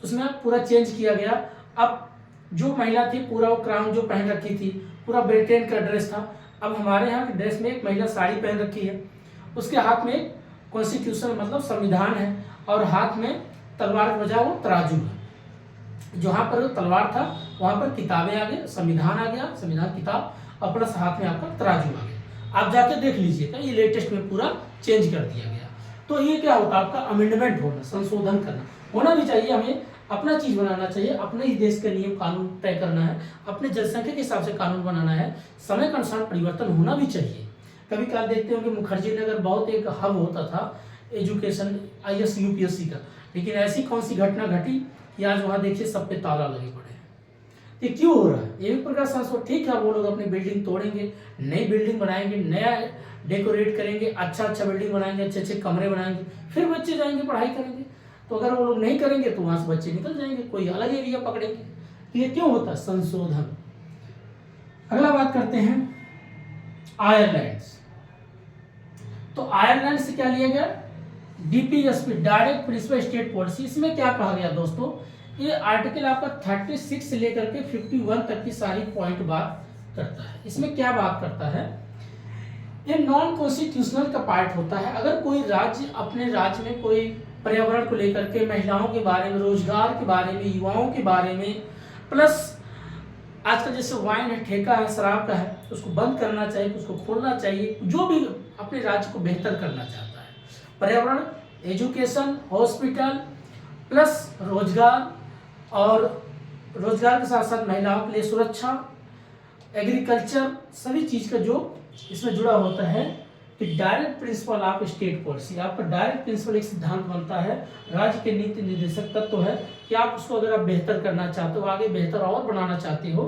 तो उसमें पूरा चेंज किया गया। अब जो महिला थी पूरा वो क्राउन जो पहन रखी थी, पूरा ब्रिटेन का ड्रेस था। अब हमारे यहाँ के ड्रेस में एक महिला साड़ी पहन रखी है, उसके हाथ में कॉन्स्टिट्यूशन मतलब संविधान है, और हाथ में तलवार के बजाय वो तराजू है। जहाँ पर तलवार था वहाँ पर किताबें आ गए, संविधान आ गया, संविधान किताब, और प्लस हाथ में आपका तराजू आ गया। आप जाके देख लीजिएगा, ये लेटेस्ट में पूरा चेंज कर दिया गया। तो ये क्या होता है, आपका अमेंडमेंट होना, संशोधन करना होना भी चाहिए। हमें अपना चीज बनाना चाहिए, अपने ही देश के नियम कानून तय करना है, अपने जनसंख्या के हिसाब से कानून बनाना है, समय के अनुसार परिवर्तन होना भी चाहिए। कभी कभार देखते हो कि मुखर्जी नगर बहुत एक हब होता था एजुकेशन IAS UPSC का, लेकिन ऐसी कौन सी घटना घटी कि आज वहाँ देखिए सब पे ताला लगे पड़े हैं। ये क्यों हो रहा है? ये भी प्रकार संशोधन, ठीक है, वो लोग अपनी बिल्डिंग तोड़ेंगे, नई बिल्डिंग बनाएंगे, नया डेकोरेट करेंगे, अच्छा बिल्डिंग बनाएंगे, अच्छे कमरे बनाएंगे, फिर बच्चे जाएंगे पढ़ाई करेंगे। तो अगर वो लोग नहीं करेंगे तो वहां से बच्चे निकल जाएंगे, कोई अलग एरिया पकड़ेंगे। तो ये क्यों होता है? संशोधन। अगला बात करते हैं आयरलैंड। तो आयरलैंड से क्या लिया गया? DPSP, direct principle state policy. इसमें क्या कहा गया दोस्तों, ये आर्टिकल आपका 36 से लेकर के 51 तक की सारी पॉइंट बात करता है। इसमें क्या बात करता है, ये नॉन कॉन्स्टिट्यूशनल का पार्ट होता है। अगर कोई राज्य अपने राज्य में कोई पर्यावरण को लेकर के, महिलाओं के बारे में, रोजगार के बारे में, युवाओं के बारे में, प्लस आजकल जैसे वाइन है, ठेका है, शराब का है, उसको बंद करना चाहिए, उसको खोलना चाहिए, जो भी अपने राज्य को बेहतर करना चाहता है, पर्यावरण, एजुकेशन, हॉस्पिटल, प्लस रोजगार, और रोजगार के साथ साथ महिलाओं के लिए सुरक्षा, एग्रीकल्चर, सभी चीज का जो इसमें जुड़ा होता है कि direct principle of state policy. आपका डायरेक्ट प्रिंसिपल एक सिद्धांत बनता है, राज्य के नीति निर्देशक तत्व है कि आप उसको अगर आप बेहतर करना चाहते हो, आगे बेहतर और बनाना चाहते हो,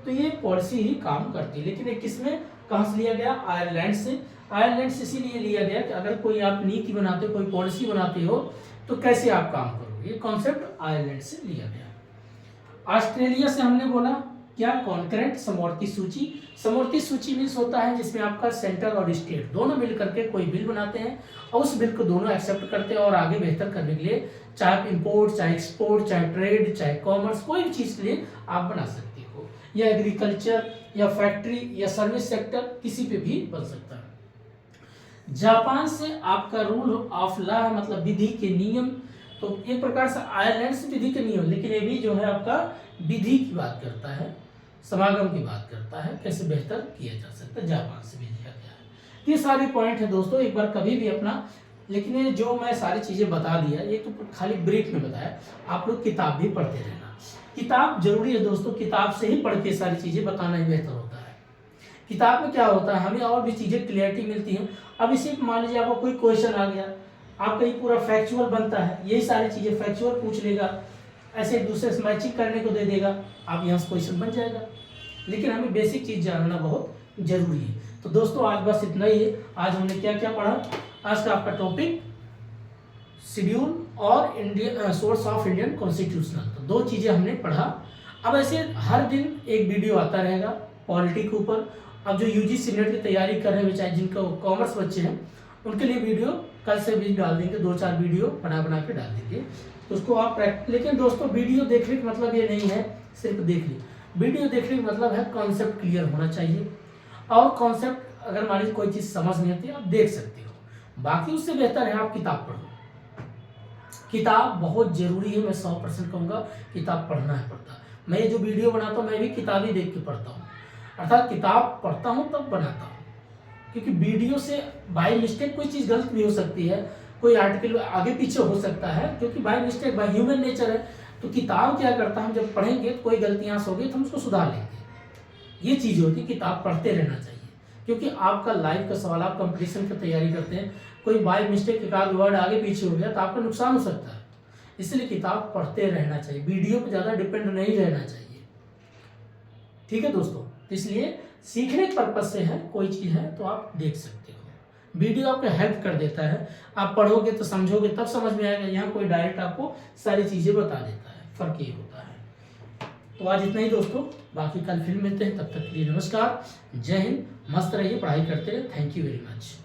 तो ये पॉलिसी ही काम करती है। लेकिन ये किसमें, कहाँ से लिया गया? आयरलैंड से। आयरलैंड से इसीलिए लिया गया कि अगर कोई आप नीति बनाते हो, कोई पॉलिसी बनाते हो, तो कैसे आप काम करोगे, ये कॉन्सेप्ट आयरलैंड से लिया गया। ऑस्ट्रेलिया से हमने बोला क्या? कॉन्करेंट समवर्ती सूची। समवर्ती सूची मीन्स होता है जिसमें आपका सेंट्रल और स्टेट दोनों मिल करके कोई बिल बनाते हैं, और उस बिल को दोनों एक्सेप्ट करते हैं, और आगे बेहतर करने के लिए, चाहे इंपोर्ट, चाहे एक्सपोर्ट, चाहे ट्रेड, चाहे कॉमर्स, कोई भी चीज़ के लिए आप बना सकते हो, या एग्रीकल्चर, या फैक्ट्री, या सर्विस सेक्टर, किसी पे भी बन सकता है। जापान से आपका रूल ऑफ लॉ मतलब विधि के नियम। तो एक प्रकार से आयरलैंड से विधि के नियम, लेकिन ये भी जो है आपका विधि की बात करता है, समागम की बात करता है, कैसे बेहतर किया जा सकता है, जापान से भी लिया गया है। ये सारे पॉइंट है दोस्तों, एक बार कभी भी अपना, लेकिन ये जो मैं सारी चीजें बता दिया ये तो खाली ब्रीफ में बताया, आप लोग किताब भी पढ़ते रहना। किताब जरूरी है दोस्तों, किताब से ही पढ़ के सारी चीजें बताना ही बेहतर होता है। किताब में क्या होता है, हमें और भी चीजें क्लियरिटी मिलती है। अब इसी मान लीजिए आपको कोई क्वेश्चन आ गया, आपका ये पूरा फैक्चुअल बनता है, यही सारी चीजें फैक्चुअल पूछ लेगा, ऐसे एक दूसरे से मैचिंग करने को दे देगा, आप यहाँ से क्वेश्चन बन जाएगा। लेकिन हमें बेसिक चीज जानना बहुत जरूरी है। तो दोस्तों आज बस इतना ही है। आज हमने क्या क्या पढ़ा, आज का आपका टॉपिक शेड्यूल और Indian source of Indian constitutional, तो 2 चीजें हमने पढ़ा। अब ऐसे हर दिन एक वीडियो आता रहेगा, पॉलिटी के ऊपर। अब जो यूजीसी नेट की तैयारी कर रहे हैं चाहे जिनको कॉमर्स बच्चे हैं उनके लिए वीडियो कल से भी डाल देंगे, 2-4 वीडियो बना के डाल देंगे, तो उसको आप लेकिन दोस्तों वीडियो देखने का मतलब ये नहीं है सिर्फ देख ली, वीडियो देखने का मतलब है कॉन्सेप्ट क्लियर होना चाहिए। और कॉन्सेप्ट अगर मान लीजिए कोई चीज़ समझ नहीं आती आप देख सकते हो, बाकी उससे बेहतर है आप किताब पढ़ो। किताब बहुत जरूरी है, मैं 100% कहूँगा किताब पढ़ना है पड़ता। मैं ये जो वीडियो बनाता हूँ मैं भी किताब ही देख के पढ़ता हूँ, अर्थात किताब पढ़ता हूँ तब बनाता हूँ, क्योंकि वीडियो से बाय मिस्टेक कोई चीज़ गलत भी हो सकती है, कोई आर्टिकल आगे पीछे हो सकता है, क्योंकि by mistake by human nature है। तो किताब क्या करता है, हम जब पढ़ेंगे तो कोई गलतियाँ होगी तो हम उसको सुधार लेंगे। ये चीज़ होती है, किताब पढ़ते रहना चाहिए, क्योंकि आपका लाइफ का सवाल, आप कंपटीशन की तैयारी करते हैं, कोई बाय मिस्टेक एक आध वर्ड आगे पीछे हो गया तो आपका नुकसान हो सकता है। इसलिए किताब पढ़ते रहना चाहिए, वीडियो पर ज़्यादा डिपेंड नहीं रहना चाहिए। ठीक है दोस्तों, इसलिए सीखने के पर्पज से है, कोई चीज़ है तो आप देख सकते हो। वीडियो आपको हेल्प कर देता है, आप पढ़ोगे तो समझोगे तब समझ में आएगा, यहाँ कोई डायरेक्ट आपको सारी चीज़ें बता देता है, फर्क ये होता है। तो आज इतना ही दोस्तों, बाकी कल फिर मिलते हैं, तब तक के लिए नमस्कार, जय हिंद, मस्त रहिए, पढ़ाई करते रहिए, थैंक यू वेरी मच।